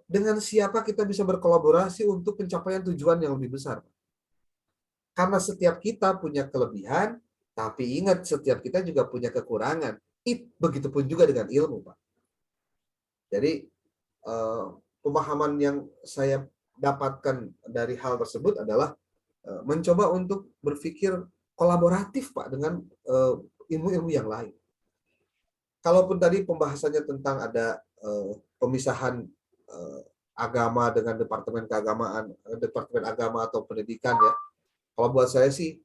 A: dengan siapa kita bisa berkolaborasi untuk pencapaian tujuan yang lebih besar. Karena setiap kita punya kelebihan, tapi ingat setiap kita juga punya kekurangan. Begitupun juga dengan ilmu, Pak. Jadi pemahaman yang saya dapatkan dari hal tersebut adalah mencoba untuk berpikir kolaboratif Pak dengan ilmu-ilmu yang lain. Kalaupun tadi pembahasannya tentang ada pemisahan agama dengan departemen agama atau pendidikan ya. Kalau buat saya sih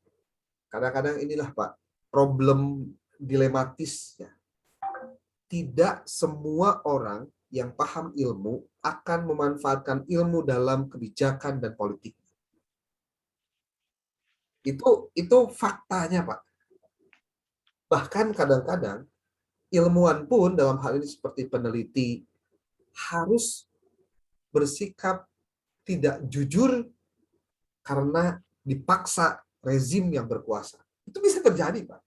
A: kadang-kadang inilah Pak problem dilematis ya. Tidak semua orang yang paham ilmu akan memanfaatkan ilmu dalam kebijakan dan politik. Itu faktanya Pak. Bahkan kadang-kadang ilmuwan pun dalam hal ini seperti peneliti harus bersikap tidak jujur karena dipaksa rezim yang berkuasa. Itu bisa terjadi, Pak.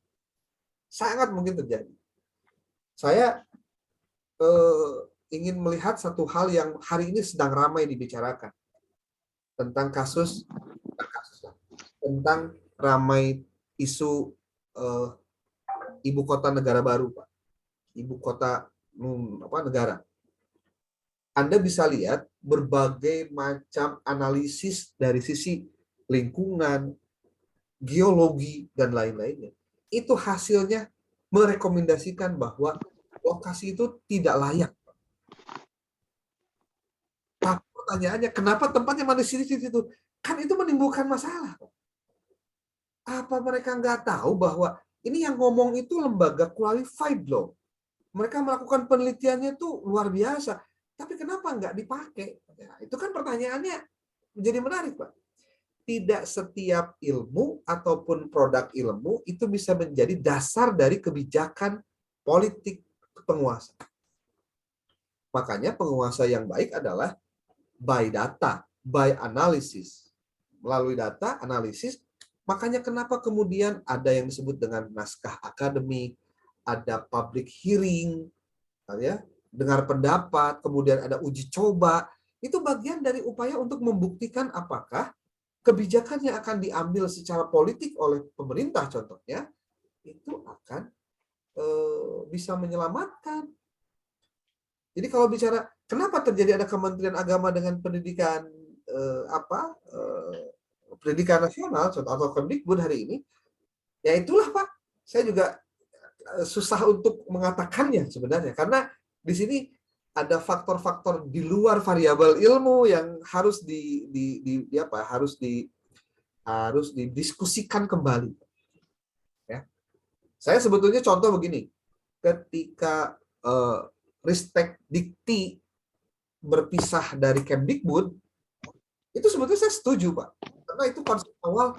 A: Sangat mungkin terjadi. Saya ingin melihat satu hal yang hari ini sedang ramai dibicarakan tentang tentang ramai isu ibu kota negara baru, Pak. Ibu kota negara. Anda bisa lihat berbagai macam analisis dari sisi lingkungan, geologi, dan lain-lainnya. Itu hasilnya merekomendasikan bahwa lokasi itu tidak layak. Tapi pertanyaannya, kenapa tempatnya mana di situ? Kan itu menimbulkan masalah. Apa mereka nggak tahu bahwa ini yang ngomong itu lembaga qualified loh. Mereka melakukan penelitiannya tuh luar biasa. Tapi kenapa nggak dipakai? Ya, itu kan pertanyaannya menjadi menarik, Pak. Tidak setiap ilmu ataupun produk ilmu itu bisa menjadi dasar dari kebijakan politik penguasa. Makanya penguasa yang baik adalah by data, by analysis. Melalui data, analisis, makanya kenapa kemudian ada yang disebut dengan naskah akademik, ada public hearing, ya, dengar pendapat, kemudian ada uji coba. Itu bagian dari upaya untuk membuktikan apakah kebijakan yang akan diambil secara politik oleh pemerintah contohnya, itu akan bisa menyelamatkan. Jadi kalau bicara kenapa terjadi ada Kementerian Agama dengan pendidikan pendidikan nasional atau Kemdikbud hari ini, ya itulah Pak. Saya juga susah untuk mengatakannya sebenarnya karena di sini ada faktor-faktor di luar variabel ilmu yang harus harus didiskusikan kembali. Ya. Saya sebetulnya contoh begini, ketika Ristek Dikti berpisah dari Kemdikbud, itu sebetulnya saya setuju Pak, karena itu konsep awal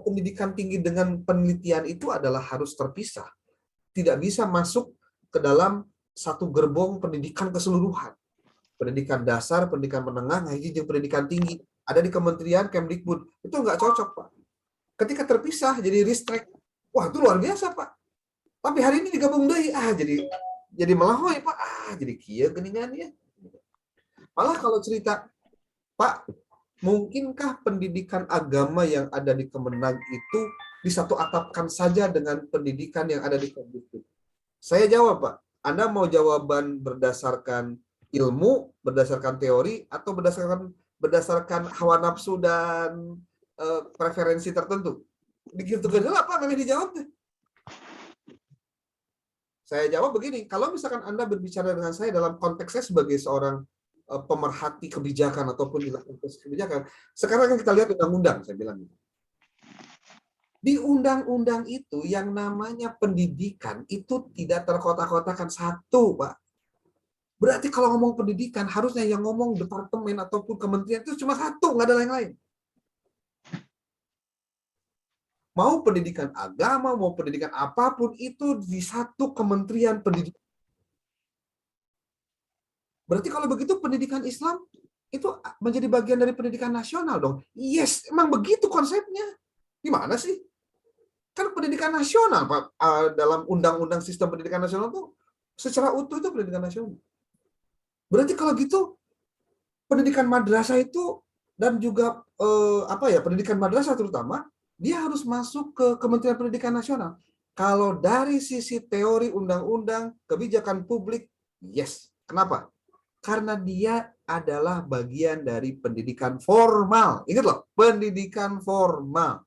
A: pendidikan tinggi dengan penelitian itu adalah harus terpisah, tidak bisa masuk ke dalam satu gerbong pendidikan keseluruhan. Pendidikan dasar, pendidikan menengah, hingga pendidikan tinggi ada di Kementerian Kemdikbud. Itu nggak cocok, Pak. Ketika terpisah jadi Ristek, wah itu luar biasa, Pak. Tapi hari ini digabung deh, jadi melahoy, Pak. Jadi kia geningannya. Malah kalau cerita, Pak, mungkinkah pendidikan agama yang ada di Kemenag itu disatu atapkan saja dengan pendidikan yang ada di Kemdikbud? Saya jawab, Pak. Anda mau jawaban berdasarkan ilmu, berdasarkan teori, atau berdasarkan hawa nafsu dan preferensi tertentu? Begitu gejala apa memang dijawab deh. Saya jawab begini, kalau misalkan Anda berbicara dengan saya dalam konteks saya sebagai seorang pemerhati kebijakan ataupun di kebijakan, sekarang kan kita lihat undang-undang, saya bilang. Di undang-undang itu yang namanya pendidikan itu tidak terkotak-kotakan satu, Pak. Berarti kalau ngomong pendidikan, harusnya yang ngomong departemen ataupun kementerian itu cuma satu, nggak ada yang lain. Mau pendidikan agama, mau pendidikan apapun, itu di satu kementerian pendidikan. Berarti kalau begitu pendidikan Islam itu menjadi bagian dari pendidikan nasional dong. Yes, emang begitu konsepnya. Gimana sih? Kan pendidikan nasional, Pak, dalam undang-undang sistem pendidikan nasional itu secara utuh itu pendidikan nasional. Berarti kalau gitu pendidikan madrasah itu dan juga pendidikan madrasah terutama dia harus masuk ke Kementerian Pendidikan Nasional. Kalau dari sisi teori undang-undang kebijakan publik, yes. Kenapa? Karena dia adalah bagian dari pendidikan formal. Ingat loh, pendidikan formal.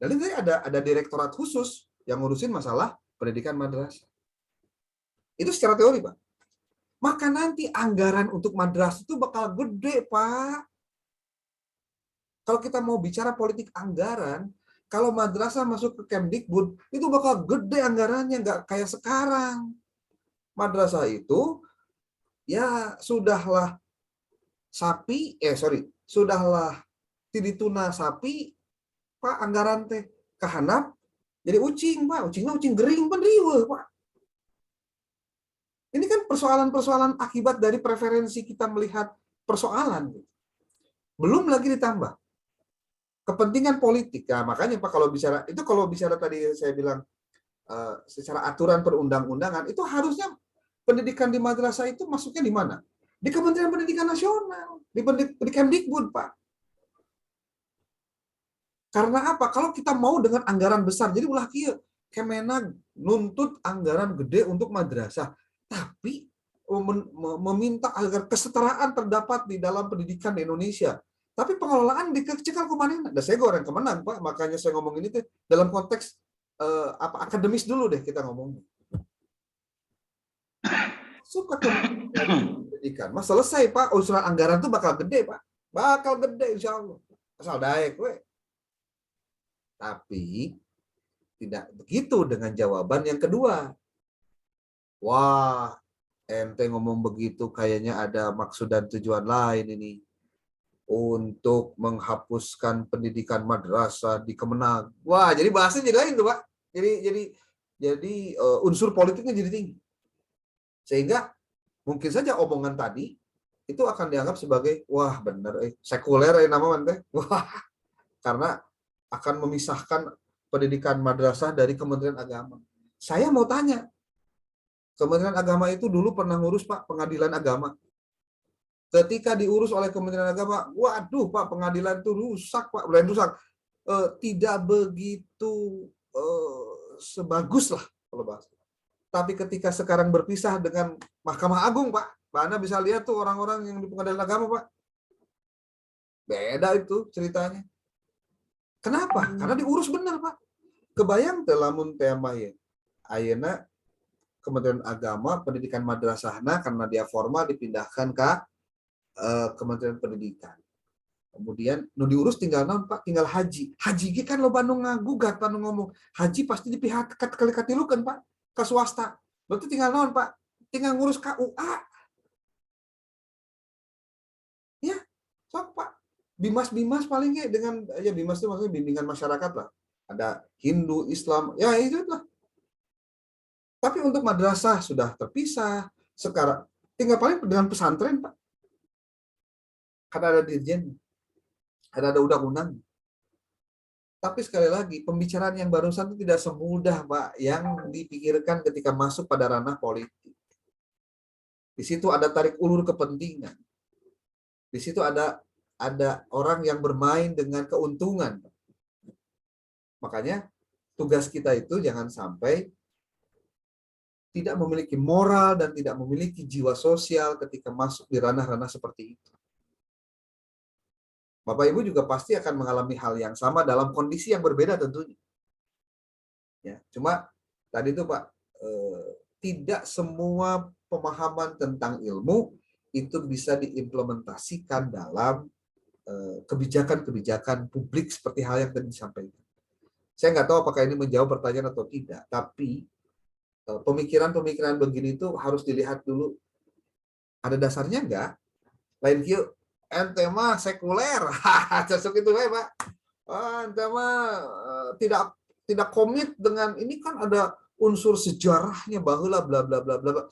A: Dan ini ada direktorat khusus yang ngurusin masalah pendidikan madrasah. Itu secara teori, Pak. Maka nanti anggaran untuk madrasah itu bakal gede, Pak. Kalau kita mau bicara politik anggaran, kalau madrasah masuk ke Kemdikbud, itu bakal gede anggarannya, nggak kayak sekarang. Madrasah itu, ya sudahlah sudahlah tuna sapi, Pak, anggaran teh kahanap jadi ucing, Pak. Ucing gering, pan riweuh, Pak. Ini kan persoalan-persoalan akibat dari preferensi kita melihat persoalan. Belum lagi ditambah kepentingan politik. Nah, makanya Pak, kalau bicara tadi saya bilang secara aturan perundang-undangan, itu harusnya pendidikan di madrasah itu masuknya di mana? Di Kementerian Pendidikan Nasional, di Kemdikbud, Pak. Karena apa? Kalau kita mau dengan anggaran besar, jadi ulah kieu Kemenag nuntut anggaran gede untuk madrasah, tapi meminta agar kesetaraan terdapat di dalam pendidikan di Indonesia. Tapi pengelolaan dicekal kemana? Dan saya orang kemenang, Pak. Makanya saya ngomong ini tuh dalam konteks akademis dulu deh kita ngomong. Suka pendidikan. Mas selesai, Pak. Usulan anggaran tuh bakal gede, Pak. Bakal gede, insya Allah. Asal daek, we. Tapi tidak begitu dengan jawaban yang kedua. Wah, ente ngomong begitu kayaknya ada maksud dan tujuan lain ini untuk menghapuskan pendidikan madrasah di Kemenang. Wah, jadi bahasanya jadi lain tuh, Pak. Jadi unsur politiknya jadi tinggi. Sehingga mungkin saja omongan tadi itu akan dianggap sebagai wah bener sekuler nama teh. Wah, karena akan memisahkan pendidikan madrasah dari Kementerian Agama. Saya mau tanya, Kementerian Agama itu dulu pernah ngurus, Pak, pengadilan agama. Ketika diurus oleh Kementerian Agama, waduh, Pak, pengadilan itu rusak, Pak, bukan rusak, tidak begitu sebagus lah kalau bahasa. Tapi ketika sekarang berpisah dengan Mahkamah Agung, Pak, Anda bisa lihat tuh orang-orang yang di pengadilan agama, Pak, beda itu ceritanya. Kenapa? Karena diurus benar, Pak. Kebayang lamun tema ya. Ayeuna Kementerian Agama pendidikan madrasahna karena dia formal dipindahkan ke Kementerian Pendidikan. Kemudian nu diurus tinggal naon, Pak? Tinggal haji. Haji ge kan lo Bandung ngagugat, Bandung ngomong. Haji pasti di pihak katilukeun, Pak, ke swasta. Berarti tinggal naon, Pak? Tinggal ngurus KUA. Ya, sok, Pak. Bimas paling dengan ya Bimas itu maksudnya bimbingan masyarakat lah. Ada Hindu, Islam, ya itu lah. Tapi untuk madrasah sudah terpisah. Sekarang tinggal paling dengan pesantren, Pak. Karena ada dirjen, ada undang-undang. Tapi sekali lagi, pembicaraan yang barusan itu tidak semudah, Pak, yang dipikirkan ketika masuk pada ranah politik. Di situ ada tarik ulur kepentingan. Di situ ada orang yang bermain dengan keuntungan. Makanya tugas kita itu jangan sampai tidak memiliki moral dan tidak memiliki jiwa sosial ketika masuk di ranah-ranah seperti itu. Bapak Ibu juga pasti akan mengalami hal yang sama dalam kondisi yang berbeda tentunya. Ya, cuma tadi itu Pak, tidak semua pemahaman tentang ilmu itu bisa diimplementasikan dalam kebijakan-kebijakan publik seperti hal yang tadi disampaikan. Saya nggak tahu apakah ini menjawab pertanyaan atau tidak, tapi pemikiran-pemikiran begini itu harus dilihat dulu ada dasarnya nggak? Lain kieu ente mah sekuler. Cocok itu Pak. Ente mah tidak komit dengan ini kan ada unsur sejarahnya baheula bla bla bla bla.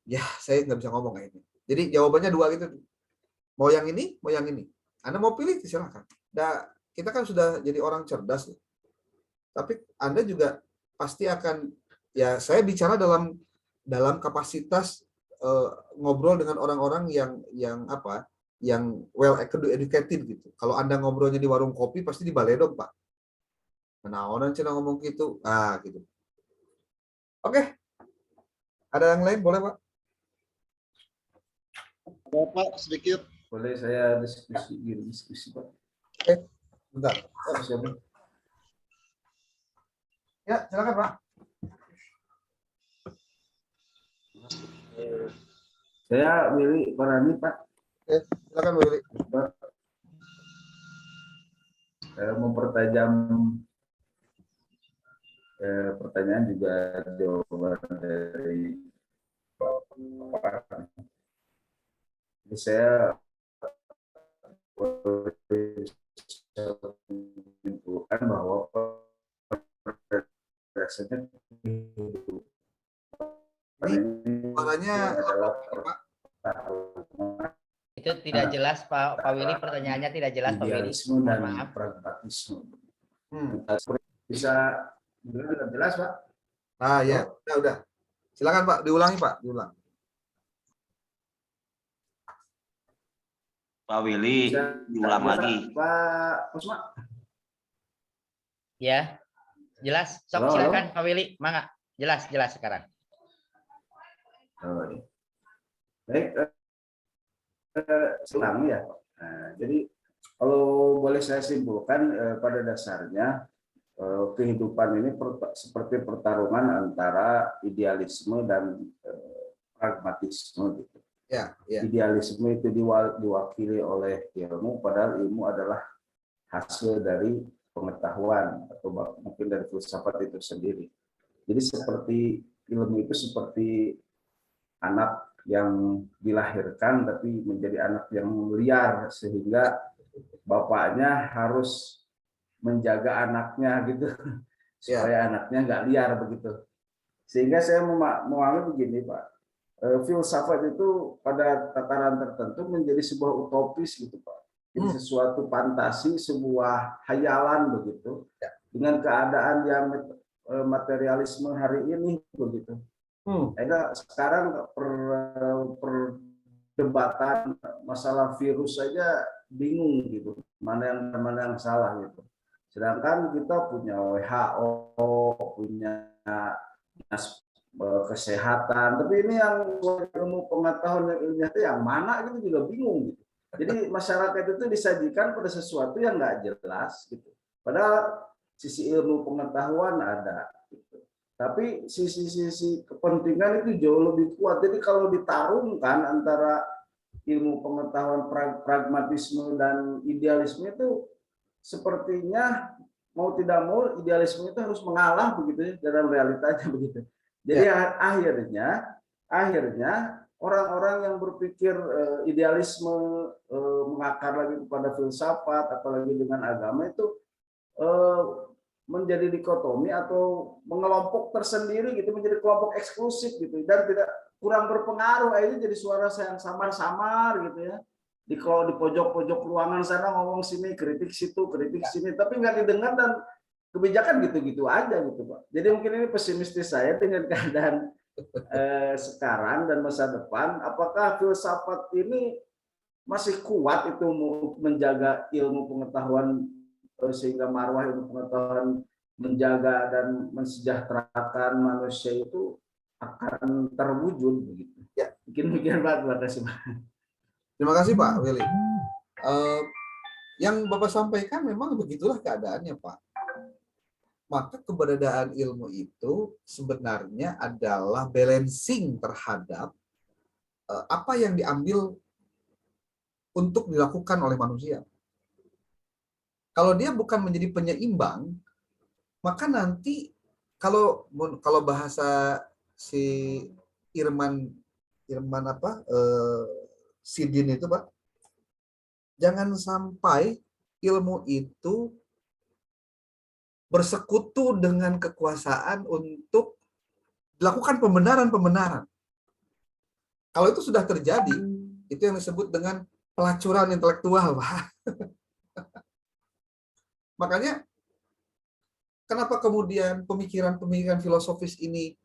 A: Ya, saya nggak bisa ngomong kayak ini. Jadi jawabannya dua gitu. Mau yang ini, mau yang ini. Anda mau pilih silakan. Kita kan sudah jadi orang cerdas. Tapi Anda juga pasti akan ya saya bicara dalam kapasitas ngobrol dengan orang-orang yang well educated gitu. Kalau Anda ngobrolnya di warung kopi pasti di baledog, Pak. Menaonan cina ngomong gitu. Ah, gitu. Oke. Ada yang lain boleh, Pak?
C: Pak, sedikit.
A: Boleh saya diskusi, Pak. Oke. Bentar. Oh, siapa? Ya, silakan Pak.
C: Saya Willy Parani, Pak.
A: Ya, silakan Willy.
C: Mempertajam pertanyaan juga jawaban dari Pak. Jadi saya menyimpulkan bahwa rasanya
A: Suaranya
C: adalah
A: Pak.
D: Itu tidak jelas Pak Willy, pertanyaannya tidak jelas Pak Willy.
C: idealisme dan
D: Maaf.
C: pragmatisme.
A: Hmm.
C: Bisa dengan jelas, Pak?
A: Nah, ya, udah. Silakan Pak, diulangi Pak, diulang.
E: Pak Willy, diulang lagi.
C: Pak Usma.
D: Ya, jelas. Sok
C: Halo,
D: silakan Pak Willy, mangga. Jelas sekarang.
C: Oh, iya. Baik, ulang ya. Nah, jadi kalau boleh saya simpulkan, pada dasarnya kehidupan ini seperti pertarungan antara idealisme dan pragmatisme gitu.
A: Ya.
C: Idealisme itu diwakili oleh ilmu, padahal ilmu adalah hasil dari pengetahuan atau mungkin dari filsafat itu sendiri. Jadi seperti ilmu itu seperti anak yang dilahirkan tapi menjadi anak yang liar, sehingga bapaknya harus menjaga anaknya gitu supaya anaknya nggak liar begitu. Sehingga saya memahami begini Pak, filsafat itu pada tataran tertentu menjadi sebuah utopis gitu Pak. Jadi sesuatu fantasi, sebuah hayalan begitu dengan keadaan yang materialisme hari ini begitu. Sekarang perdebatan masalah virus saja bingung gitu, mana yang salah gitu. Sedangkan kita punya WHO, punya dinas kesehatan, tapi ini yang ilmu pengetahuan yang ilmiah itu yang mana gitu juga bingung gitu. Jadi masyarakat itu disajikan pada sesuatu yang nggak jelas gitu. Padahal sisi ilmu pengetahuan ada gitu. Tapi sisi kepentingan itu jauh lebih kuat. Jadi kalau ditarungkan antara ilmu pengetahuan, pragmatisme dan idealisme itu sepertinya mau tidak mau idealisme itu harus mengalah begitu ya, dalam realitanya begitu. Jadi akhirnya orang-orang yang berpikir idealisme mengakar lagi kepada filsafat apalagi dengan agama itu menjadi dikotomi atau mengelompok tersendiri gitu, menjadi kelompok eksklusif gitu, dan tidak kurang berpengaruh. Akhirnya jadi suara yang samar-samar gitu ya. Kalau di pojok-pojok ruangan sana ngomong sini, kritik situ, kritik sini, tapi nggak didengar dan kebijakan gitu-gitu aja gitu Pak. Jadi mungkin ini pesimistis saya dengan keadaan sekarang dan masa depan. Apakah filsafat ini masih kuat itu menjaga ilmu pengetahuan sehingga marwah ilmu pengetahuan menjaga dan mensejahterakan manusia itu akan terwujud begitu.
A: Ya.
C: Mungkin Pak, terima kasih Pak.
A: Terima kasih Pak Willy. Yang Bapak sampaikan memang begitulah keadaannya Pak. Maka keberadaan ilmu itu sebenarnya adalah balancing terhadap apa yang diambil untuk dilakukan oleh manusia. Kalau dia bukan menjadi penyeimbang, maka nanti kalau bahasa si Irman Sidin itu Pak, jangan sampai ilmu itu bersekutu dengan kekuasaan untuk dilakukan pembenaran. Kalau itu sudah terjadi, itu yang disebut dengan pelacuran intelektual Pak. Makanya kenapa kemudian pemikiran-pemikiran filosofis ini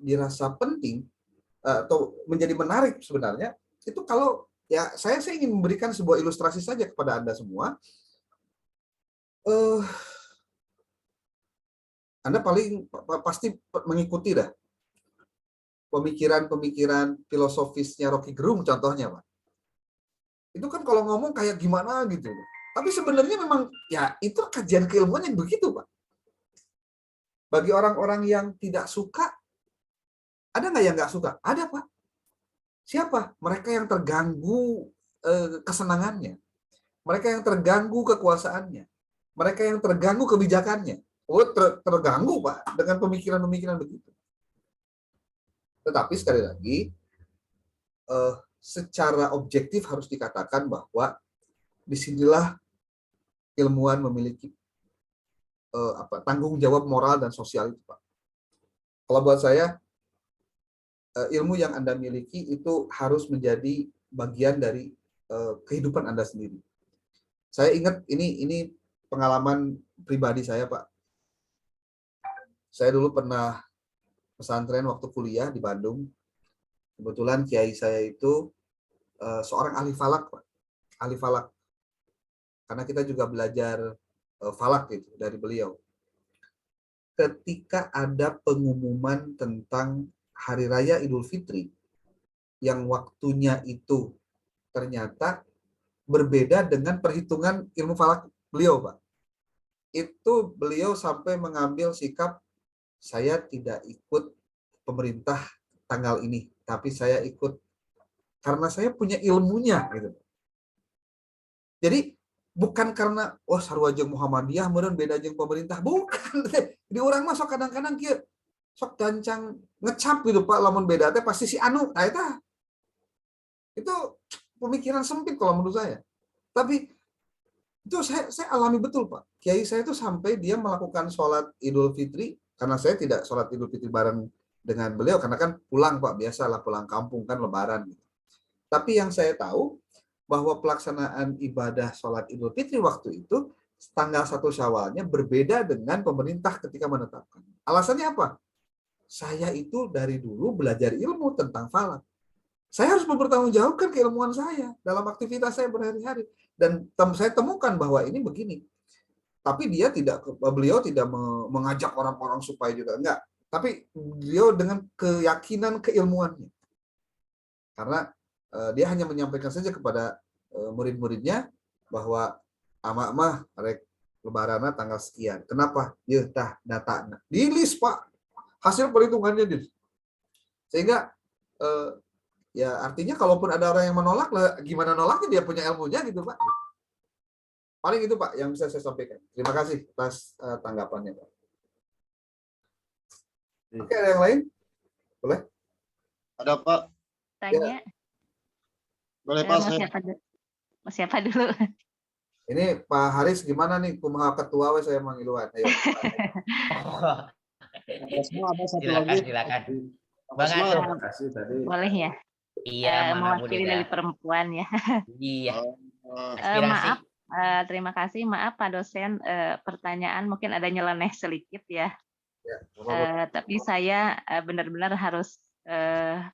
A: dirasa penting atau menjadi menarik sebenarnya, itu kalau ya saya ingin memberikan sebuah ilustrasi saja kepada Anda semua. Anda pasti mengikuti dah pemikiran filosofisnya Rocky Gerung contohnya Pak. Itu kan kalau ngomong kayak gimana gitu. Tapi sebenarnya memang ya itu kajian keilmuan yang begitu Pak. Bagi orang-orang yang tidak suka, ada nggak yang nggak suka? Ada, Pak. Siapa? Mereka yang terganggu kesenangannya. Mereka yang terganggu kekuasaannya. Mereka yang terganggu kebijakannya. Oh, terganggu, Pak, dengan pemikiran-pemikiran begitu. Tetapi sekali lagi, secara objektif harus dikatakan bahwa disinilah ilmuwan memiliki tanggung jawab moral dan sosial itu, Pak. Kalau buat saya, ilmu yang Anda miliki itu harus menjadi bagian dari kehidupan Anda sendiri. Saya ingat ini pengalaman pribadi saya, Pak. Saya dulu pernah pesantren waktu kuliah di Bandung. Kebetulan kiai saya itu seorang ahli falak, Pak. Ahli falak. Karena kita juga belajar falak itu dari beliau. Ketika ada pengumuman tentang Hari Raya Idul Fitri yang waktunya itu ternyata berbeda dengan perhitungan ilmu falak beliau, Pak. Itu beliau sampai mengambil sikap, saya tidak ikut pemerintah tanggal ini, tapi saya ikut karena saya punya ilmunya gitu. Jadi bukan karena sarwajeng Muhammadiyah meureun beda jeung pemerintah, bukan. Di orang mah sok kadang-kadang kieu sok dancang ngecap gitu, Pak, lamun beda teh pasti si anu eta. Itu pemikiran sempit kalau menurut saya. Tapi itu saya alami betul, Pak. Kiai saya itu sampai dia melakukan sholat Idul Fitri, karena saya tidak sholat Idul Fitri bareng dengan beliau, karena kan pulang, Pak, biasalah pulang kampung kan lebaran. Tapi yang saya tahu, bahwa pelaksanaan ibadah sholat Idul Fitri waktu itu, tanggal 1 Syawalnya berbeda dengan pemerintah ketika menetapkan. Alasannya apa? Saya itu dari dulu belajar ilmu tentang falak. Saya harus mempertanggungjawabkan keilmuan saya dalam aktivitas saya berhari-hari. Dan saya temukan bahwa ini begini. Tapi beliau tidak mengajak orang-orang supaya juga enggak. Tapi beliau dengan keyakinan keilmuannya. Karena dia hanya menyampaikan saja kepada murid-muridnya bahwa ama-ama rek lebarana tanggal sekian. Kenapa? Ya tah datanya. Di list, Pak. Hasil perhitungannya di list. Sehingga ya artinya kalaupun ada orang yang menolak, gimana nolaknya, dia punya ilmunya gitu, Pak. Paling itu, Pak, yang bisa saya sampaikan. Terima kasih atas tanggapannya, Pak. Oke, ada yang lain? Boleh?
F: Ada, Pak.
G: Tanya.
F: Boleh, Pak.
G: Mau siapa dulu?
A: Ini Pak Haris gimana nih? Kumaha ketua we saya mangiluan. Ayo.
D: Silakan. Bang Anu.
C: Terima kasih tadi.
G: Boleh ya?
D: Iya,
G: mewakili dari perempuan ya.
D: Iya.
G: Maaf, terima kasih. Maaf Pak dosen, pertanyaan mungkin ada nyeleneh sedikit ya. Tapi saya benar-benar harus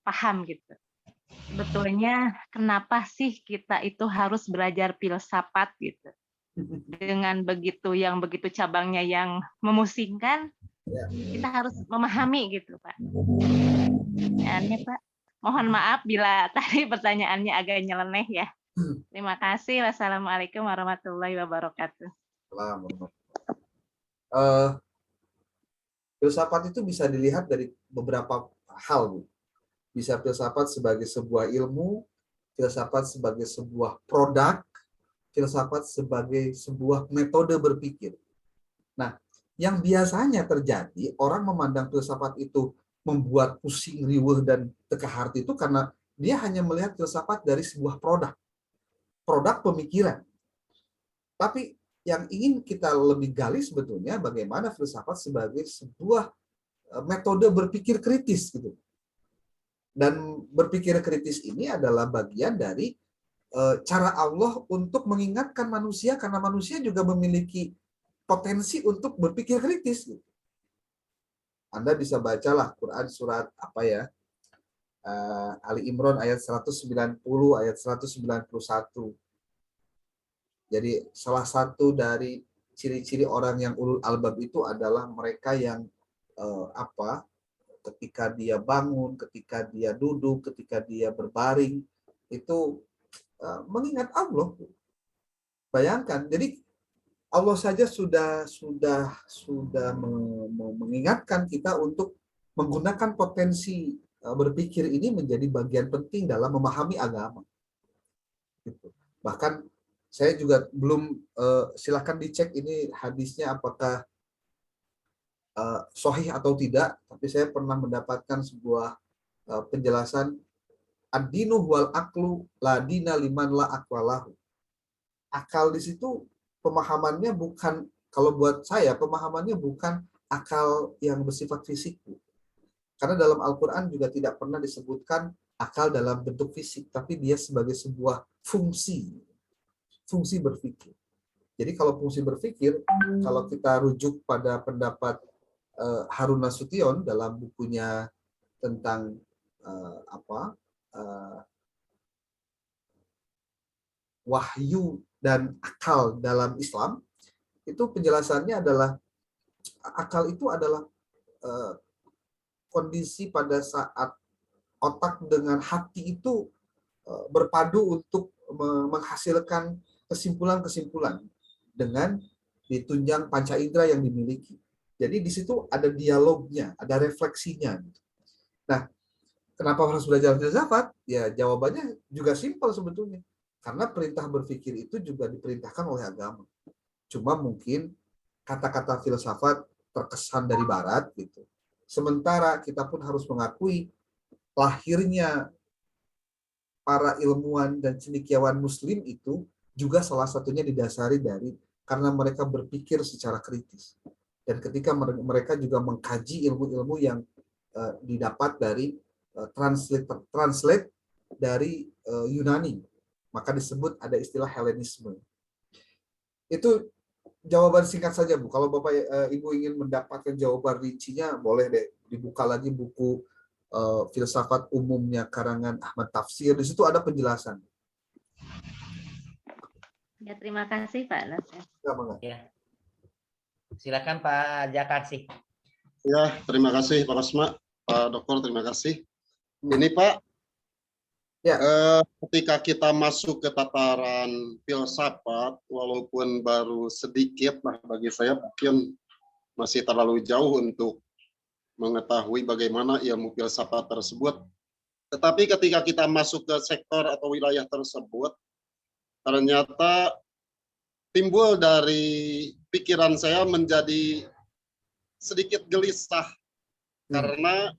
G: paham gitu. Sebetulnya kenapa sih kita itu harus belajar filsafat gitu? Dengan begitu cabangnya yang memusingkan, kita harus memahami gitu, Pak. Ini Pak, mohon maaf bila tadi pertanyaannya agak nyeleneh ya. Terima kasih. Wassalamualaikum warahmatullahi wabarakatuh.
A: Filsafat itu bisa dilihat dari beberapa hal, Bu. Bisa filsafat sebagai sebuah ilmu, filsafat sebagai sebuah produk, filsafat sebagai sebuah metode berpikir. Nah, yang biasanya terjadi, orang memandang filsafat itu membuat pusing, riweuh, dan teka hati itu karena dia hanya melihat filsafat dari sebuah produk pemikiran. Tapi yang ingin kita lebih gali sebetulnya bagaimana filsafat sebagai sebuah metode berpikir kritis gitu. Dan berpikir kritis ini adalah bagian dari cara Allah untuk mengingatkan manusia, karena manusia juga memiliki potensi untuk berpikir kritis. Anda bisa bacalah Quran surat Ali Imran ayat 190, ayat 191. Jadi salah satu dari ciri-ciri orang yang ulul albab itu adalah mereka yang ketika dia bangun, ketika dia duduk, ketika dia berbaring, itu mengingat Allah. Bayangkan, jadi Allah saja sudah mengingatkan kita untuk menggunakan potensi berpikir ini menjadi bagian penting dalam memahami agama. Gitu. Bahkan saya juga belum, silakan dicek ini hadisnya apakah sahih atau tidak, tapi saya pernah mendapatkan sebuah penjelasan ad-dinu wal aklu la dina liman la aqwalahu. Akal di situ pemahamannya bukan, kalau buat saya pemahamannya bukan akal yang bersifat fisik. Karena dalam Al-Quran juga tidak pernah disebutkan akal dalam bentuk fisik, tapi dia sebagai sebuah fungsi berpikir. Jadi kalau fungsi berpikir, kalau kita rujuk pada pendapat Harun Nasution dalam bukunya tentang wahyu dan akal dalam Islam, itu penjelasannya adalah akal itu adalah kondisi pada saat otak dengan hati itu berpadu untuk menghasilkan kesimpulan-kesimpulan dengan ditunjang panca indera yang dimiliki. Jadi di situ ada dialognya, ada refleksinya. Nah, kenapa harus belajar filsafat? Ya jawabannya juga simpel sebetulnya. Karena perintah berpikir itu juga diperintahkan oleh agama. Cuma mungkin kata-kata filsafat terkesan dari barat gitu. Sementara kita pun harus mengakui lahirnya para ilmuwan dan cendekiawan muslim itu juga salah satunya didasari dari karena mereka berpikir secara kritis. Dan ketika mereka juga mengkaji ilmu-ilmu yang didapat dari translate dari Yunani, maka disebut ada istilah Helenisme. Itu jawaban singkat saja, Bu. Kalau Bapak Ibu ingin mendapatkan jawaban rincinya, boleh deh dibuka lagi buku filsafat umumnya karangan Ahmad Tafsir. Di situ ada penjelasan.
G: Ya, terima kasih Pak Dosen.
D: Ya. Silakan Pak Jakarsi.
F: Ya, terima kasih Pak Kosma. Pak Dokter, terima kasih. Ini Pak,
A: ya.
F: Ketika kita masuk ke tataran filsafat, walaupun baru sedikit, nah bagi saya mungkin masih terlalu jauh untuk mengetahui bagaimana ilmu filsafat tersebut. Tetapi ketika kita masuk ke sektor atau wilayah tersebut, ternyata timbul dari pikiran saya menjadi sedikit gelisah karena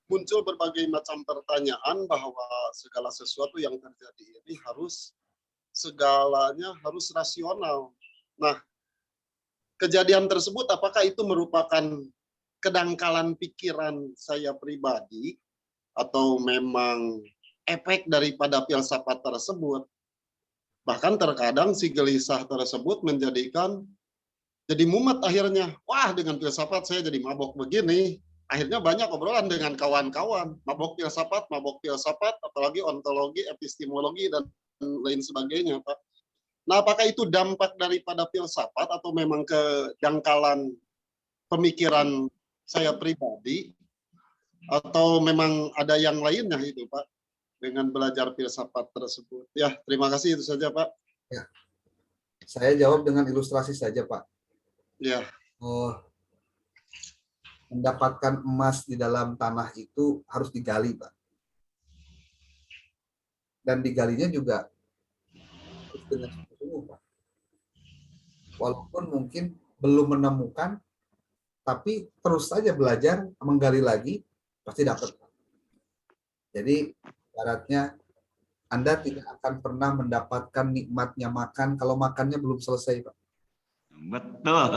F: muncul berbagai macam pertanyaan bahwa segala sesuatu yang terjadi ini segalanya harus rasional. Nah, kejadian tersebut apakah itu merupakan kedangkalan pikiran saya pribadi atau memang efek daripada filsafat tersebut? Bahkan terkadang si gelisah tersebut menjadikan jadi mumet akhirnya. Wah, dengan filsafat saya jadi mabok begini. Akhirnya banyak obrolan dengan kawan-kawan. Mabok filsafat, apalagi ontologi, epistemologi, dan lain sebagainya, Pak. Nah, apakah itu dampak daripada filsafat atau memang kedangkalan pemikiran saya pribadi? Atau memang ada yang lainnya itu, Pak, dengan belajar filsafat tersebut? Ya, terima kasih, itu saja, Pak.
A: Ya. Saya jawab dengan ilustrasi saja, Pak.
F: Ya.
A: Mendapatkan emas di dalam tanah itu harus digali, Pak. Dan digalinya juga dengan sungguh-sungguh, Pak. Walaupun mungkin belum menemukan, tapi terus saja belajar, menggali lagi, pasti dapat. Jadi, ibaratnya Anda tidak akan pernah mendapatkan nikmatnya makan kalau makannya belum selesai, Pak.
E: Betul.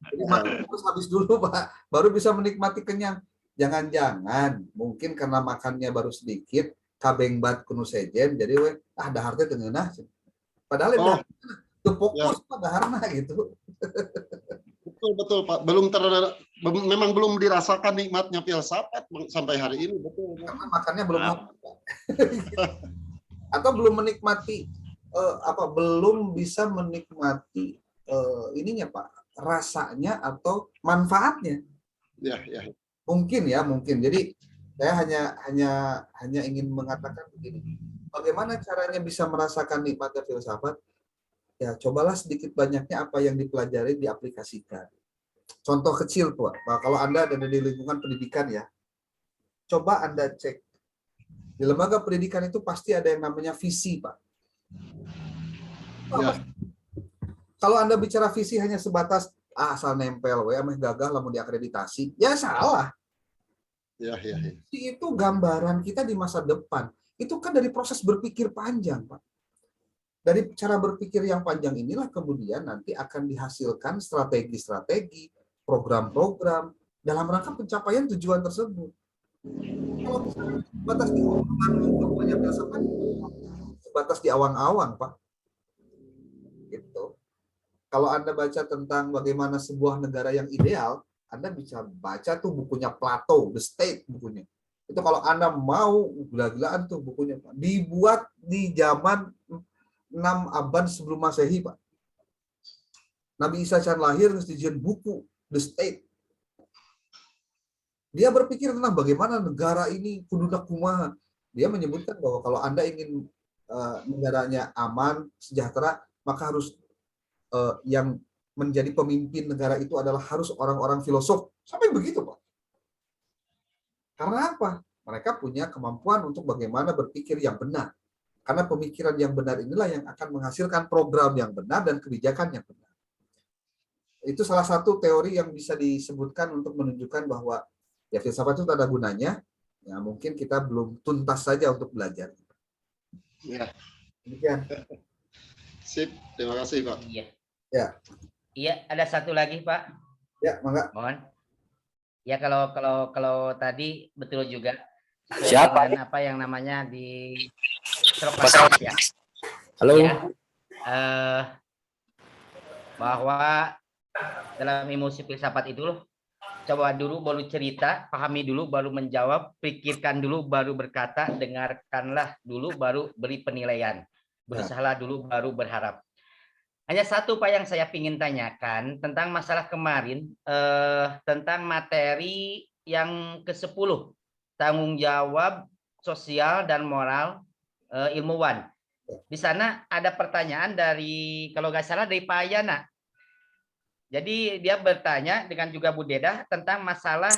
A: Jadi makan harus habis dulu, Pak, baru bisa menikmati kenyang. Jangan-jangan mungkin karena makannya baru sedikit, kabeng bat kuno sejen, jadi daharnya tengenah. Padahal itu fokus ya. Pada harna gitu.
F: Betul Pak, memang belum dirasakan nikmatnya filsafat sampai hari ini, betul.
A: Karena makannya belum atau belum menikmati belum bisa menikmati ininya, Pak, rasanya atau manfaatnya.
F: Ya.
A: Mungkin. Jadi saya hanya ingin mengatakan begini. Bagaimana caranya bisa merasakan nikmatnya filsafat? ya cobalah sedikit banyaknya apa yang dipelajari diaplikasikan. Contoh kecil Pak, kalau Anda ada di lingkungan pendidikan ya, coba Anda cek. Di lembaga pendidikan itu pasti ada yang namanya visi, Pak.
F: Ya.
A: Kalau Anda bicara visi hanya sebatas asal nempel, ameh gagah lamun diakreditasi, ya salah.
F: Ya.
A: Visi itu gambaran kita di masa depan. Itu kan dari proses berpikir panjang, Pak. Dari cara berpikir yang panjang inilah kemudian nanti akan dihasilkan strategi-strategi, program-program dalam rangka pencapaian tujuan tersebut. Kalau misalnya sebatas di banyak filsafat, sebatas di awang-awang, Pak. Gitu. Kalau Anda baca tentang bagaimana sebuah negara yang ideal, Anda bisa baca tuh bukunya Plato, The State bukunya. Itu kalau Anda mau gila-gilaan tuh bukunya, Pak. Dibuat di zaman 6 abad sebelum Masehi, Pak. Nabi Isa can lahir ngeujian buku The State. Dia berpikir tentang bagaimana negara ini kuduna kumaha. Dia menyebutkan bahwa kalau Anda ingin negaranya aman, sejahtera, maka harus yang menjadi pemimpin negara itu adalah harus orang-orang filosof. Sampai begitu, Pak. Karena apa? Mereka punya kemampuan untuk bagaimana berpikir yang benar. Karena pemikiran yang benar inilah yang akan menghasilkan program yang benar dan kebijakan yang benar. Itu salah satu teori yang bisa disebutkan untuk menunjukkan bahwa ya filsafat itu ada gunanya. Ya mungkin kita belum tuntas saja untuk belajar.
F: Ya.
A: Demikian.
F: Sip, terima kasih Pak.
D: Iya.
A: Ya.
D: Iya, ada satu lagi Pak.
A: Ya, mangga.
D: Mohon. Ya kalau tadi betul juga.
H: Siapa?
D: Dengan apa yang namanya di ya.
H: Halo.
D: Ya, bahwa dalam emosi filsafat itu loh, coba dulu baru cerita, pahami dulu baru menjawab, pikirkan dulu baru berkata, dengarkanlah dulu baru beri penilaian, berusahalah dulu baru berharap. Hanya satu Pak yang saya ingin tanyakan tentang masalah kemarin, tentang materi yang ke-10, tanggung jawab sosial dan moral ilmuwan. Di sana ada pertanyaan dari, kalau nggak salah dari Pak Yana. Jadi dia bertanya dengan juga Bu Deda tentang masalah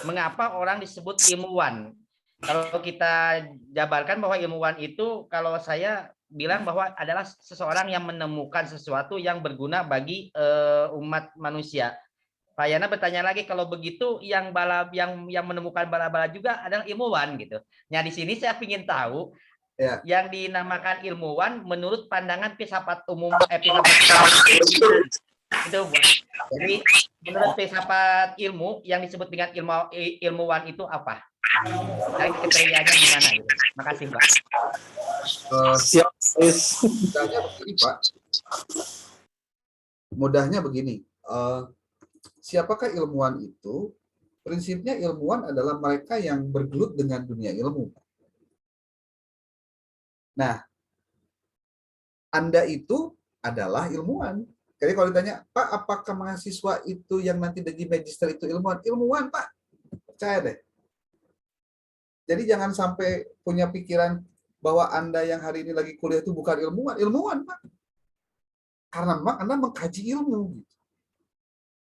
D: mengapa orang disebut ilmuwan. Kalau kita jabarkan bahwa ilmuwan itu, kalau saya bilang bahwa adalah seseorang yang menemukan sesuatu yang berguna bagi umat manusia. Pak Yana bertanya lagi, kalau begitu yang menemukan bala-bala juga adalah ilmuwan gitu. Nah di sini saya ingin tahu ya, yang dinamakan ilmuwan menurut pandangan filsafat umum itu. Jadi menurut filsafat ilmu yang disebut dengan ilmuwan itu apa? Dan kriterianya gimana gitu. Makasih Pak.
H: Siap.
A: Mudahnya begini Pak. Mudahnya begini. Siapakah ilmuwan itu? Prinsipnya ilmuwan adalah mereka yang bergelut dengan dunia ilmu. Nah, Anda itu adalah ilmuwan. Jadi kalau ditanya, Pak, apakah mahasiswa itu yang nanti jadi magister itu ilmuwan? Ilmuwan, Pak. Percaya deh. Jadi jangan sampai punya pikiran bahwa Anda yang hari ini lagi kuliah itu bukan ilmuwan. Ilmuwan, Pak. Karena memang Anda mengkaji ilmu.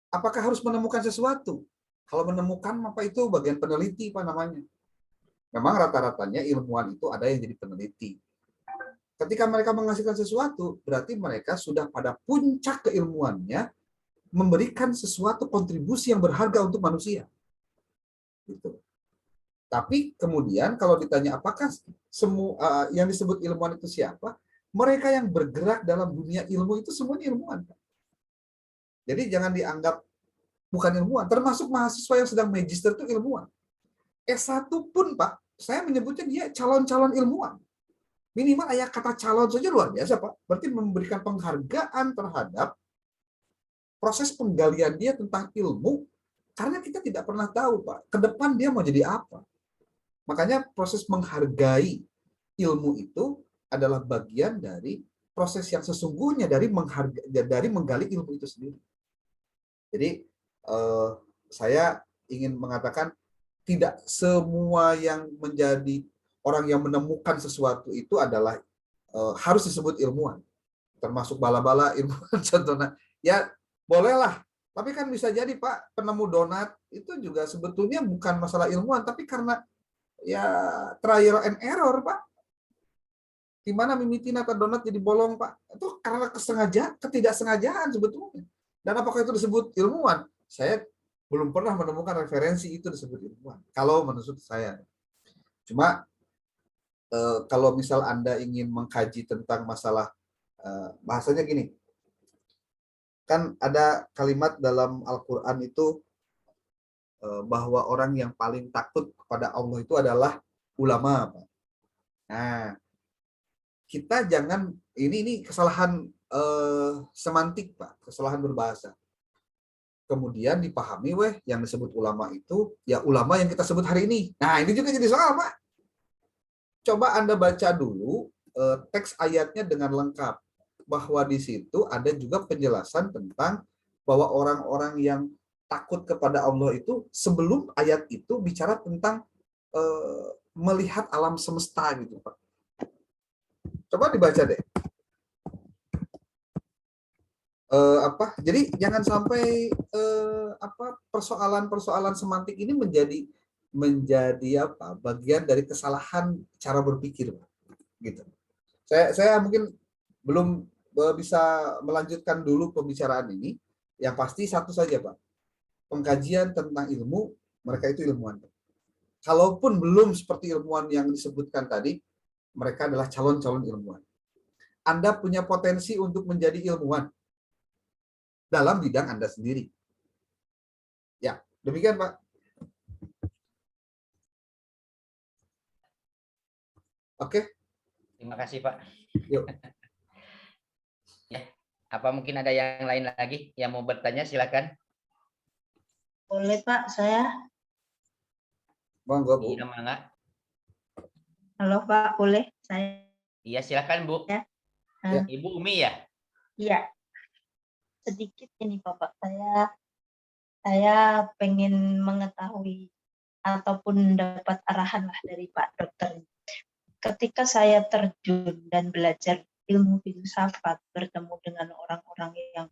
A: Apakah harus menemukan sesuatu? Kalau menemukan, apa itu bagian peneliti, Pak namanya. Memang rata-ratanya ilmuwan itu ada yang jadi peneliti. Ketika mereka menghasilkan sesuatu, berarti mereka sudah pada puncak keilmuannya memberikan sesuatu kontribusi yang berharga untuk manusia. Gitu. Tapi kemudian kalau ditanya apakah semua yang disebut ilmuwan itu siapa? Mereka yang bergerak dalam dunia ilmu itu semuanya ilmuwan. Jadi jangan dianggap bukan ilmuwan. Termasuk mahasiswa yang sedang magister itu ilmuwan. S1 pun Pak, saya menyebutnya dia calon-calon ilmuwan. Minimal ayat kata calon saja luar biasa Pak. Berarti memberikan penghargaan terhadap proses penggalian dia tentang ilmu. Karena kita tidak pernah tahu Pak, ke depan dia mau jadi apa. Makanya proses menghargai ilmu itu adalah bagian dari proses yang sesungguhnya dari menggali ilmu itu sendiri. Jadi saya ingin mengatakan tidak semua yang menjadi orang yang menemukan sesuatu itu adalah harus disebut ilmuwan, termasuk bala-bala ilmuwan contohnya. Ya bolehlah, tapi kan bisa jadi Pak, penemu donat itu juga sebetulnya bukan masalah ilmuwan, tapi karena ya trial and error Pak. Di mana mimitina atau donat jadi bolong Pak? Itu karena ketidaksengajaan sebetulnya. Dan apakah itu disebut ilmuwan? Saya belum pernah menemukan referensi itu disebut ilmuwan. Kalau menurut saya. Cuma kalau misal Anda ingin mengkaji tentang masalah bahasanya gini. Kan ada kalimat dalam Al-Qur'an itu bahwa orang yang paling takut kepada Allah itu adalah ulama, Pak. Nah, kita jangan ini kesalahan semantik Pak, kesalahan berbahasa. Kemudian dipahami yang disebut ulama itu ya ulama yang kita sebut hari ini. Nah, ini juga jadi soal Pak. Coba Anda baca dulu teks ayatnya dengan lengkap, bahwa di situ ada juga penjelasan tentang bahwa orang-orang yang takut kepada Allah itu sebelum ayat itu bicara tentang melihat alam semesta gitu Pak. Coba dibaca deh. Jadi jangan sampai persoalan-persoalan semantik ini menjadi bagian dari kesalahan cara berpikir, gitu. Saya mungkin belum bisa melanjutkan dulu pembicaraan ini. Yang pasti satu saja Pak, pengkajian tentang ilmu, mereka itu ilmuwan. Kalaupun belum seperti ilmuwan yang disebutkan tadi, mereka adalah calon-calon ilmuwan. Anda punya potensi untuk menjadi ilmuwan dalam bidang Anda sendiri. Ya, demikian Pak. Oke.
D: Terima kasih Pak.
A: Yuk.
D: Ya, apa mungkin ada yang lain lagi yang mau bertanya, silakan.
I: Boleh Pak, saya.
A: Monggo Bu.
D: Iya, mangga.
I: Halo Pak, boleh saya?
D: Iya, silakan Bu.
I: Ya.
D: Ibu Umi ya?
I: Iya. Sedikit ini Bapak, saya pengen mengetahui ataupun dapat arahan lah dari Pak Dokter. Ketika saya terjun dan belajar ilmu filsafat, bertemu dengan orang-orang yang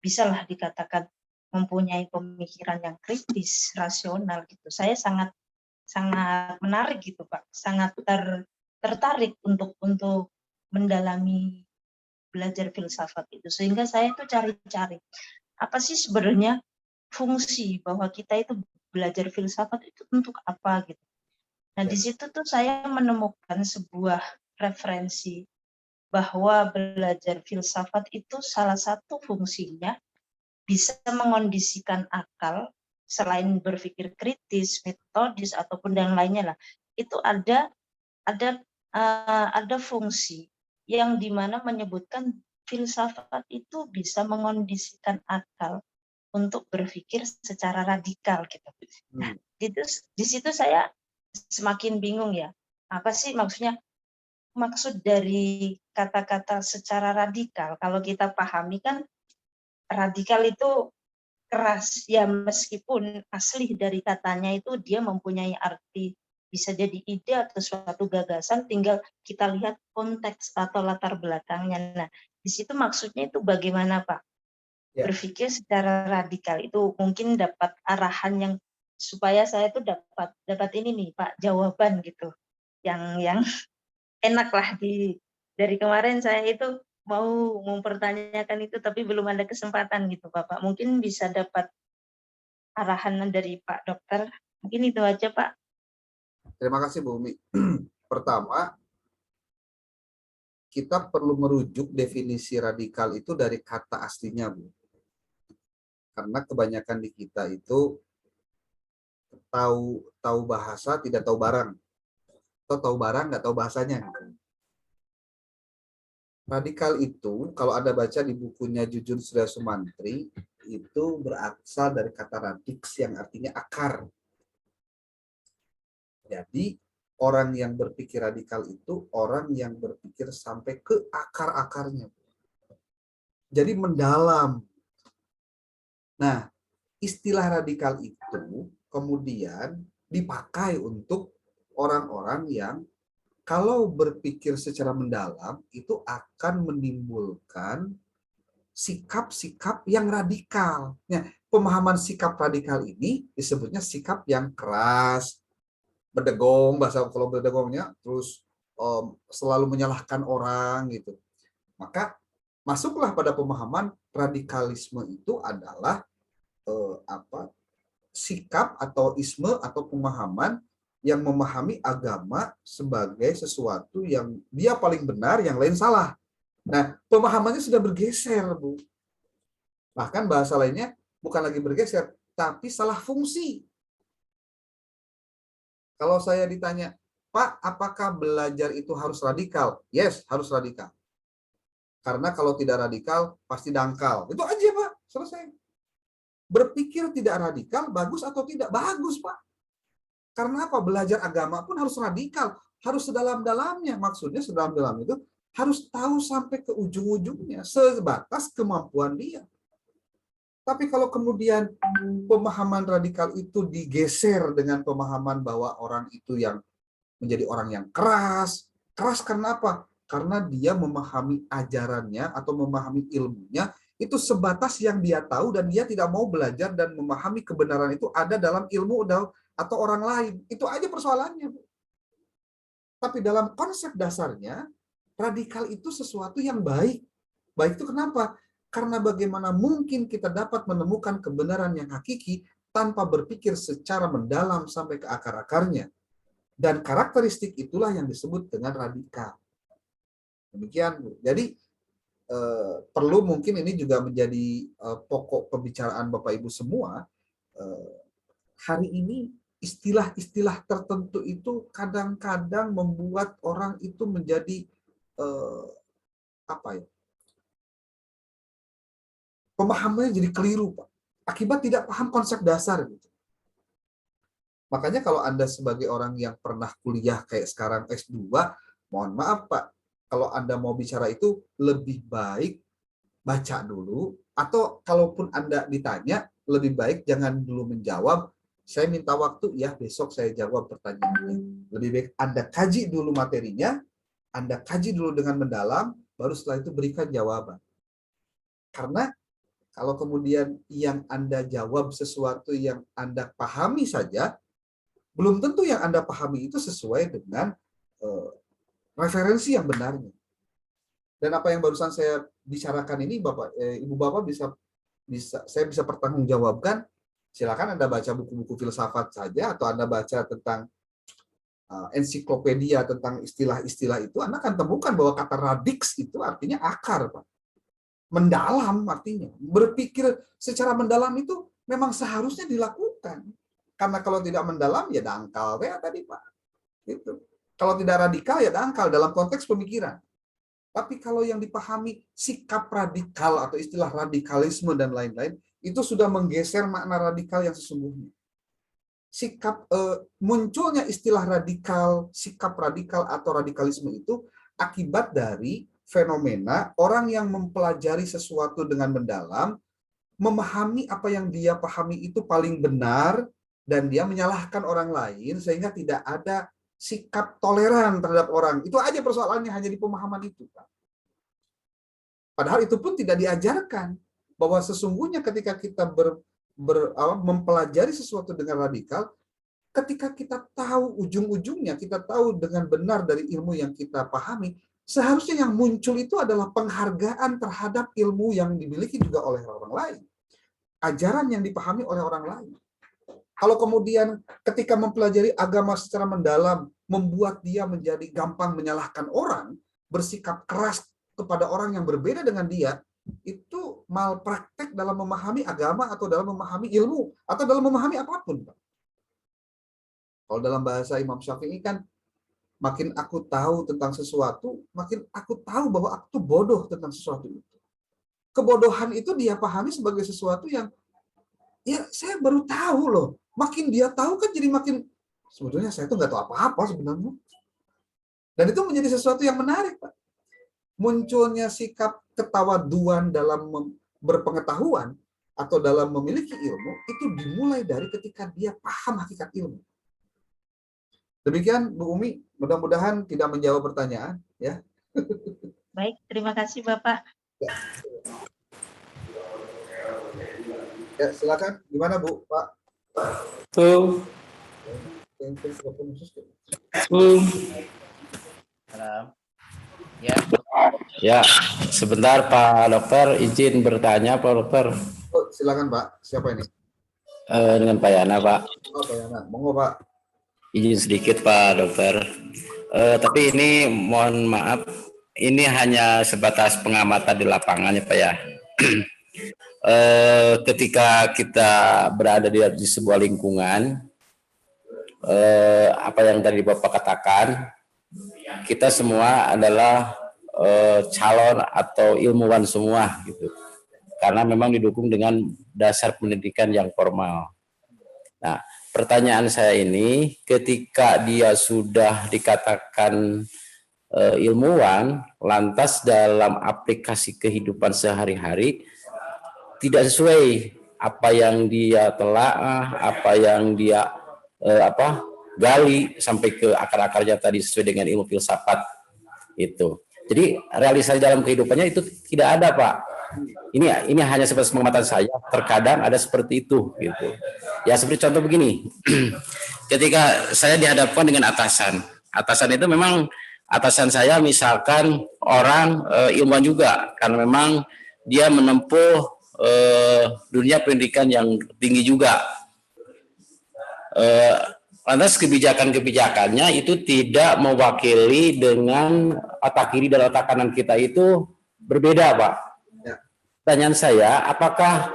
I: bisalah dikatakan mempunyai pemikiran yang kritis, rasional gitu. Saya sangat menarik gitu Pak, sangat tertarik untuk mendalami belajar filsafat itu, sehingga saya itu cari-cari apa sih sebenarnya fungsi bahwa kita itu belajar filsafat itu untuk apa gitu. Nah di situ tuh saya menemukan sebuah referensi bahwa belajar filsafat itu salah satu fungsinya bisa mengondisikan akal, selain berpikir kritis, metodis ataupun yang lainnya lah, itu ada fungsi yang dimana menyebutkan filsafat itu bisa mengondisikan akal untuk berpikir secara radikal gitu. Nah, di situ saya semakin bingung ya, apa sih maksud dari kata-kata secara radikal? Kalau kita pahami kan radikal itu keras ya, meskipun asli dari katanya itu dia mempunyai arti bisa jadi ide atau suatu gagasan, tinggal kita lihat konteks atau latar belakangnya. Nah, di situ maksudnya itu bagaimana Pak? Ya. Berpikir secara radikal itu mungkin dapat arahan yang supaya saya tuh dapat ini nih Pak, jawaban gitu. Yang enak lah dari kemarin saya itu mau mempertanyakan itu tapi belum ada kesempatan gitu Bapak. Mungkin bisa dapat arahan dari Pak Dokter. Mungkin itu aja Pak.
A: Terima kasih Bu Umi. Pertama, kita perlu merujuk definisi radikal itu dari kata aslinya Bu. Karena kebanyakan di kita itu tahu bahasa tidak tahu barang. Atau tahu barang nggak tahu bahasanya. Radikal itu, kalau Anda baca di bukunya Jujun Surya Sumantri, itu berasal dari kata radix yang artinya akar. Jadi, orang yang berpikir radikal itu orang yang berpikir sampai ke akar-akarnya. Jadi mendalam. Nah, istilah radikal itu kemudian dipakai untuk orang-orang yang kalau berpikir secara mendalam itu akan menimbulkan sikap-sikap yang radikal. Nah, pemahaman sikap radikal ini disebutnya sikap yang keras, berdegong, bahasa kalau berdegongnya, terus selalu menyalahkan orang gitu. Maka masuklah pada pemahaman radikalisme itu adalah sikap atau isme atau pemahaman yang memahami agama sebagai sesuatu yang dia paling benar, yang lain salah. Nah, pemahamannya sudah bergeser, Bu. Bahkan bahasa lainnya bukan lagi bergeser, tapi salah fungsi. Kalau saya ditanya, Pak, apakah belajar itu harus radikal? Yes, harus radikal. Karena kalau tidak radikal, pasti dangkal. Itu aja, Pak. Selesai. Berpikir tidak radikal, bagus atau tidak? Bagus, Pak. Karena apa? Belajar agama pun harus radikal. Harus sedalam-dalamnya. Maksudnya sedalam-dalam itu harus tahu sampai ke ujung-ujungnya, sebatas kemampuan dia. Tapi kalau kemudian pemahaman radikal itu digeser dengan pemahaman bahwa orang itu yang menjadi orang yang keras. Keras karena apa? Karena dia memahami ajarannya atau memahami ilmunya itu sebatas yang dia tahu dan dia tidak mau belajar dan memahami kebenaran itu ada dalam ilmu atau orang lain. Itu aja persoalannya. Tapi dalam konsep dasarnya, radikal itu sesuatu yang baik. Baik itu kenapa? Karena bagaimana mungkin kita dapat menemukan kebenaran yang hakiki tanpa berpikir secara mendalam sampai ke akar-akarnya. Dan karakteristik itulah yang disebut dengan radikal. Demikian, Bu. Jadi perlu mungkin ini juga menjadi pokok pembicaraan Bapak Ibu semua. Hari ini istilah-istilah tertentu itu kadang-kadang membuat orang itu menjadi pemahamannya jadi keliru, Pak. Akibat tidak paham konsep dasar. Gitu. Makanya kalau Anda sebagai orang yang pernah kuliah kayak sekarang S2, mohon maaf, Pak. Kalau Anda mau bicara itu, lebih baik baca dulu. Atau kalaupun Anda ditanya, lebih baik jangan dulu menjawab. Saya minta waktu, ya besok saya jawab pertanyaannya. Lebih baik Anda kaji dulu materinya, Anda kaji dulu dengan mendalam, baru setelah itu berikan jawaban. Karena kalau kemudian yang Anda jawab sesuatu yang Anda pahami saja, belum tentu yang Anda pahami itu sesuai dengan referensi yang benarnya. Dan apa yang barusan saya bicarakan ini, Ibu Bapak saya bisa pertanggungjawabkan. Silakan Anda baca buku-buku filsafat saja, atau Anda baca tentang ensiklopedia tentang istilah-istilah itu, Anda akan temukan bahwa kata radix itu artinya akar, Pak. Mendalam artinya. Berpikir secara mendalam itu memang seharusnya dilakukan. Karena kalau tidak mendalam, ya dangkal. Ya tadi, Pak. Gitu. Kalau tidak radikal, ya dangkal dalam konteks pemikiran. Tapi kalau yang dipahami sikap radikal atau istilah radikalisme dan lain-lain, itu sudah menggeser makna radikal yang sesungguhnya. Munculnya istilah radikal, sikap radikal atau radikalisme itu akibat dari fenomena orang yang mempelajari sesuatu dengan mendalam, memahami apa yang dia pahami itu paling benar, dan dia menyalahkan orang lain sehingga tidak ada sikap toleran terhadap orang. Itu aja persoalannya, hanya di pemahaman itu, Pak. Padahal itu pun tidak diajarkan, bahwa sesungguhnya ketika kita mempelajari sesuatu dengan radikal, ketika kita tahu ujung-ujungnya, kita tahu dengan benar dari ilmu yang kita pahami, seharusnya yang muncul itu adalah penghargaan terhadap ilmu yang dimiliki juga oleh orang lain. Ajaran yang dipahami oleh orang lain. Kalau kemudian ketika mempelajari agama secara mendalam, membuat dia menjadi gampang menyalahkan orang, bersikap keras kepada orang yang berbeda dengan dia, itu malpraktek dalam memahami agama atau dalam memahami ilmu, atau dalam memahami apapun. Kalau dalam bahasa Imam Syafi'i kan, makin aku tahu tentang sesuatu, makin aku tahu bahwa aku tuh bodoh tentang sesuatu itu. Kebodohan itu dia pahami sebagai sesuatu yang, ya saya baru tahu loh. Makin dia tahu kan jadi makin, sebetulnya saya tuh nggak tahu apa-apa sebenarnya. Dan itu menjadi sesuatu yang menarik, Pak. Munculnya sikap ketawaduan dalam berpengetahuan atau dalam memiliki ilmu, itu dimulai dari ketika dia paham hakikat ilmu. Demikian Bu Umi, mudah-mudahan tidak menjawab pertanyaan ya.
I: Baik, terima kasih Bapak.
A: Ya, silakan. Gimana Bu, Pak?
H: Tuh.
D: Salam. Ya.
H: Ya, sebentar Pak Dokter, izin bertanya Pak Dokter.
A: Oh, silakan Pak. Siapa ini?
H: Dengan Pak Yana Pak.
A: Oh, Pak Yana. Monggo Pak.
H: Izin sedikit Pak Dokter. Tapi ini mohon maaf, ini hanya sebatas pengamatan di lapangannya Pak ya. Ketika kita berada di sebuah lingkungan, apa yang tadi Bapak katakan, kita semua adalah calon atau ilmuwan semua gitu, karena memang didukung dengan dasar pendidikan yang formal. Nah, pertanyaan saya ini, ketika dia sudah dikatakan ilmuwan, lantas dalam aplikasi kehidupan sehari-hari tidak sesuai apa yang dia telaah, apa yang dia gali sampai ke akar-akarnya tadi sesuai dengan ilmu filsafat itu. Jadi realisasi dalam kehidupannya itu tidak ada Pak. Ini hanya sebatas pengamatan saya. Terkadang ada seperti itu gitu. Ya seperti contoh begini, ketika saya dihadapkan dengan atasan itu memang atasan saya misalkan orang ilmuwan juga, karena memang dia menempuh dunia pendidikan yang tinggi juga. Lantas kebijakan-kebijakannya itu tidak mewakili dengan otak kiri dan otak kanan kita itu berbeda, Pak. Pertanyaan saya, apakah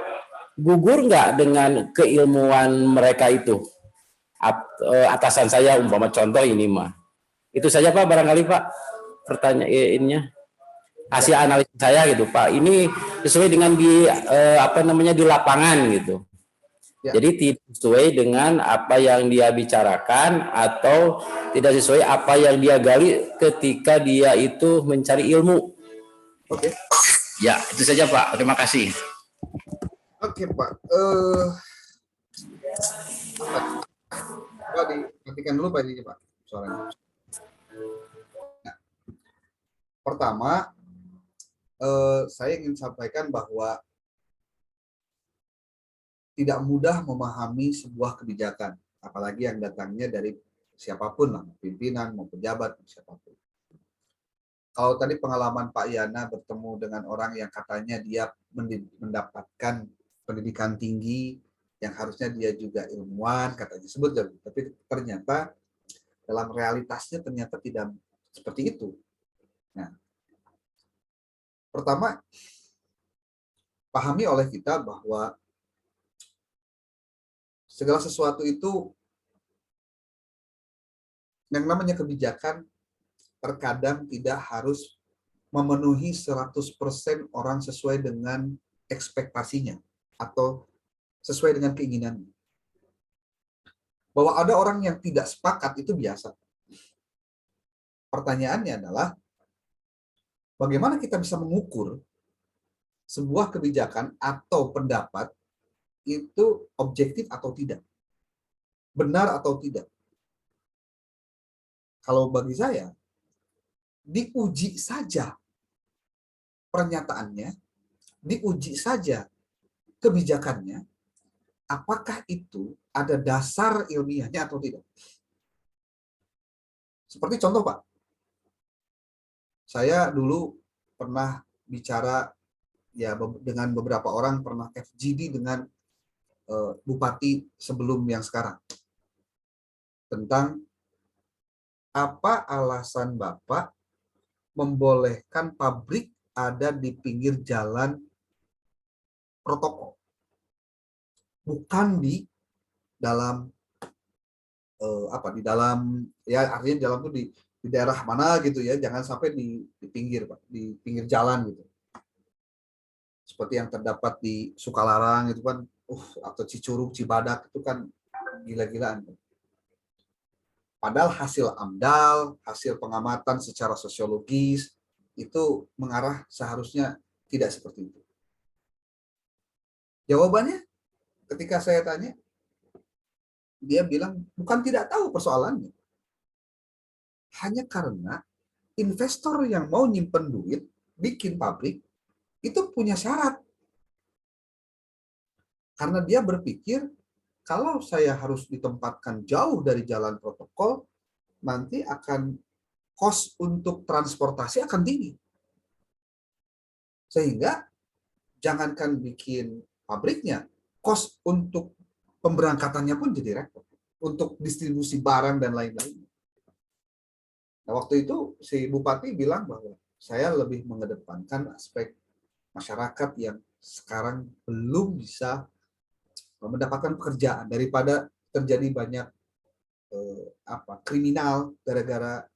H: gugur nggak dengan keilmuan mereka itu? Atasan saya umpama contoh ini mah. Itu saja Pak, barangkali Pak pertanyaannya. Hasil analisis saya gitu Pak. Ini sesuai dengan di di lapangan gitu. Ya. Jadi tidak sesuai dengan apa yang dia bicarakan atau tidak sesuai apa yang dia gali ketika dia itu mencari ilmu.
A: Oke.
H: Ya, itu saja Pak. Terima kasih.
A: Oke Pak. Pak dimatikan dulu Pak ini Pak suaranya. Nah, pertama, saya ingin sampaikan bahwa tidak mudah memahami sebuah kebijakan, apalagi yang datangnya dari siapapun lah, pimpinan mau pejabat siapapun. Kalau tadi pengalaman Pak Yana bertemu dengan orang yang katanya dia mendapatkan pendidikan tinggi, yang harusnya dia juga ilmuwan, katanya sebut, tapi ternyata dalam realitasnya ternyata tidak seperti itu. Nah, pertama, pahami oleh kita bahwa segala sesuatu itu yang namanya kebijakan terkadang tidak harus memenuhi 100% orang sesuai dengan ekspektasinya atau sesuai dengan keinginannya. Bahwa ada orang yang tidak sepakat itu biasa. Pertanyaannya adalah bagaimana kita bisa mengukur sebuah kebijakan atau pendapat itu objektif atau tidak, benar atau tidak. Kalau bagi saya, diuji saja pernyataannya, diuji saja kebijakannya, apakah itu ada dasar ilmiahnya atau tidak. Seperti contoh Pak, saya dulu pernah bicara ya dengan beberapa orang, pernah FGD dengan bupati sebelum yang sekarang tentang apa alasan Bapak membolehkan pabrik ada di pinggir jalan protokol, bukan di dalam di dalam ya artinya jalan itu di daerah mana gitu ya, jangan sampai di pinggir Pak, di pinggir jalan gitu. Seperti yang terdapat di Sukalarang itu kan atau Cicurug, Cibadak itu kan gila-gilaan. Padahal hasil AMDAL, hasil pengamatan secara sosiologis itu mengarah seharusnya tidak seperti itu. Jawabannya ketika saya tanya, dia bilang bukan tidak tahu persoalannya, hanya karena investor yang mau nyimpen duit, bikin pabrik, itu punya syarat. Karena dia berpikir, kalau saya harus ditempatkan jauh dari jalan protokol, nanti akan cost untuk transportasi akan tinggi. Sehingga jangankan bikin pabriknya, cost untuk pemberangkatannya pun jadi repot. Untuk distribusi barang dan lain-lain. Nah, waktu itu si Bupati bilang bahwa saya lebih mengedepankan aspek masyarakat yang sekarang belum bisa mendapatkan pekerjaan daripada terjadi banyak kriminal gara-gara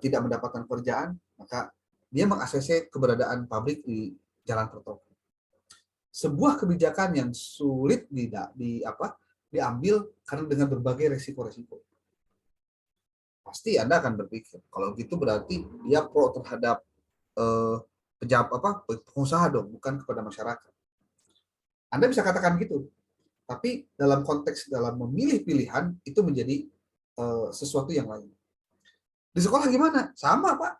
A: tidak mendapatkan pekerjaan, maka dia mengakses keberadaan pabrik di jalan protokol. Sebuah kebijakan yang sulit diambil karena dengan berbagai resiko-resiko. Pasti Anda akan berpikir, kalau gitu berarti dia pro terhadap pengusaha dong, bukan kepada masyarakat. Anda bisa katakan gitu, tapi dalam konteks dalam memilih pilihan itu menjadi sesuatu yang lain. Di sekolah gimana? Sama, Pak.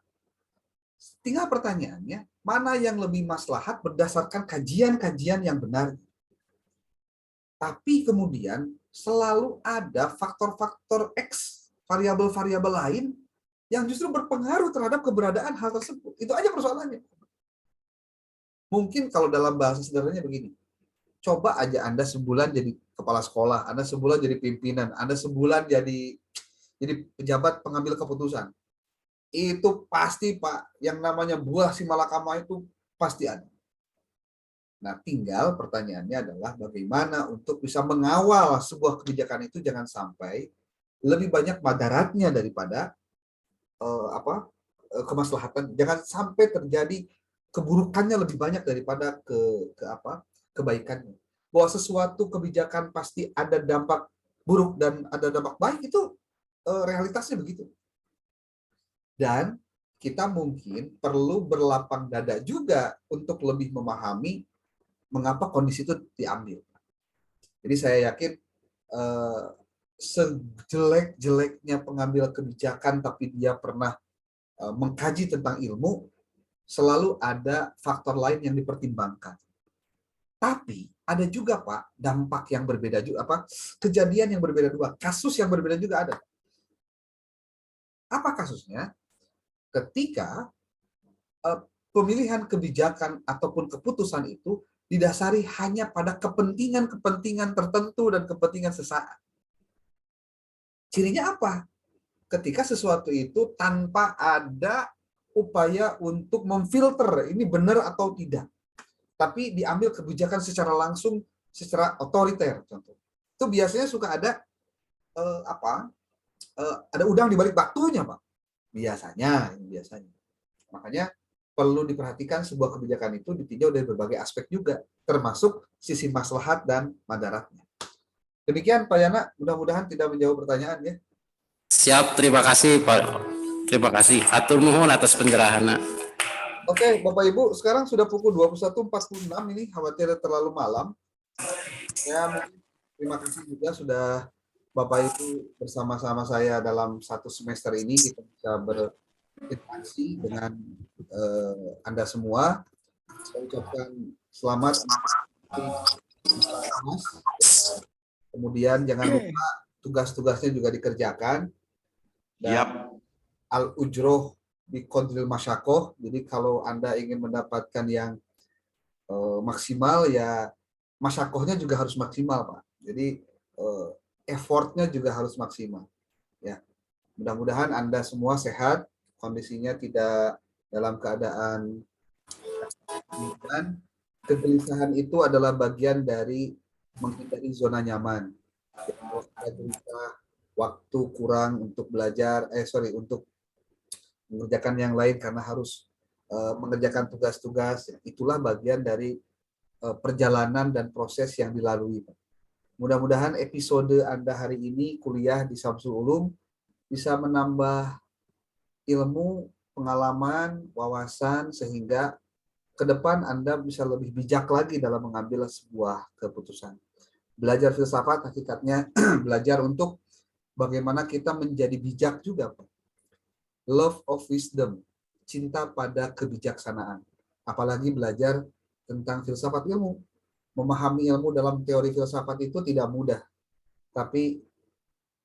A: Tinggal pertanyaannya, mana yang lebih maslahat berdasarkan kajian-kajian yang benar. Tapi kemudian selalu ada faktor-faktor X, variabel-variabel lain yang justru berpengaruh terhadap keberadaan hal tersebut. Itu aja persoalannya. Mungkin kalau dalam bahasa sederhananya begini, coba aja Anda sebulan jadi kepala sekolah, Anda sebulan jadi pimpinan, Anda sebulan jadi pejabat pengambil keputusan. Itu pasti, Pak, yang namanya buah si malakama itu pasti ada. Nah, tinggal pertanyaannya adalah bagaimana untuk bisa mengawal sebuah kebijakan itu jangan sampai lebih banyak madaratnya daripada kemaslahatan. Jangan sampai terjadi keburukannya lebih banyak daripada kebaikannya. Bahwa sesuatu kebijakan pasti ada dampak buruk dan ada dampak baik itu realitasnya begitu. Dan kita mungkin perlu berlapang dada juga untuk lebih memahami mengapa kondisi itu diambil. Jadi saya yakin sejelek-jeleknya pengambil kebijakan tapi dia pernah mengkaji tentang ilmu, selalu ada faktor lain yang dipertimbangkan. Tapi ada juga, Pak, dampak yang berbeda juga, kejadian yang berbeda juga, kasus yang berbeda juga ada. Apa kasusnya? Ketika pemilihan kebijakan ataupun keputusan itu didasari hanya pada kepentingan-kepentingan tertentu dan kepentingan sesaat. Cirinya apa? Ketika sesuatu itu tanpa ada upaya untuk memfilter ini benar atau tidak. Tapi diambil kebijakan secara langsung, secara otoriter. Contoh. Itu biasanya suka ada ada udang di balik batunya, Pak. Biasanya. Makanya perlu diperhatikan sebuah kebijakan itu ditinjau dari berbagai aspek juga, termasuk sisi maslahat dan madaratnya. Demikian Pak Yana, mudah-mudahan tidak menjawab pertanyaan ya.
H: Siap, terima kasih Pak. Terima kasih. Atur nuhun atas pencerahannya.
A: Oke, Bapak Ibu, sekarang sudah pukul 21.46 ini, khawatir terlalu malam. Ya, terima kasih juga sudah Bapak Ibu bersama-sama saya dalam satu semester ini kita bisa berinteraksi dengan Anda semua. Saya ucapkan selamat. Kemudian jangan lupa tugas-tugasnya juga dikerjakan. Dan al-ujroh di kodril masyakoh. Jadi kalau Anda ingin mendapatkan yang maksimal, ya masyakohnya juga harus maksimal, Pak. Jadi effortnya juga harus maksimal. Ya, mudah-mudahan Anda semua sehat, kondisinya tidak dalam keadaan dan kegelisahan itu adalah bagian dari menghindari zona nyaman. Kalau ada gelisah, waktu kurang untuk belajar, untuk mengerjakan yang lain karena harus mengerjakan tugas-tugas, itulah bagian dari perjalanan dan proses yang dilalui. Mudah-mudahan episode Anda hari ini kuliah di Samsul Ulum bisa menambah ilmu, pengalaman, wawasan, sehingga ke depan Anda bisa lebih bijak lagi dalam mengambil sebuah keputusan. Belajar filsafat hakikatnya belajar untuk bagaimana kita menjadi bijak juga, Pak. Love of wisdom, cinta pada kebijaksanaan. Apalagi belajar tentang filsafat ilmu. Memahami ilmu dalam teori filsafat itu tidak mudah. Tapi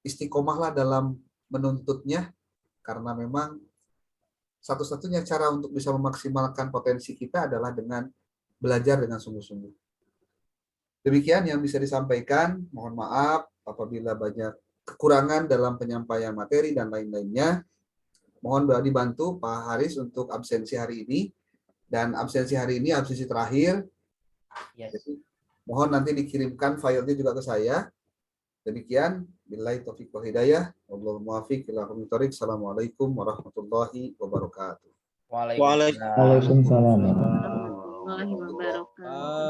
A: istiqomahlah dalam menuntutnya, karena memang satu-satunya cara untuk bisa memaksimalkan potensi kita adalah dengan belajar dengan sungguh-sungguh. Demikian yang bisa disampaikan. Mohon maaf apabila banyak kekurangan dalam penyampaian materi dan lain-lainnya. Mohon dibantu Pak Haris untuk absensi hari ini. Dan absensi hari ini absensi terakhir.
D: Yes.
A: Jadi, mohon nanti dikirimkan filenya juga ke saya. Demikian. Billahi taufiq wal hidayah. Wallahul muwaffiq ila aqwamit thoriq. Assalamualaikum warahmatullahi wabarakatuh.
D: Waalaikumsalam.
J: Waalaikumsalam.
G: Warahmatullahi wabarakatuh.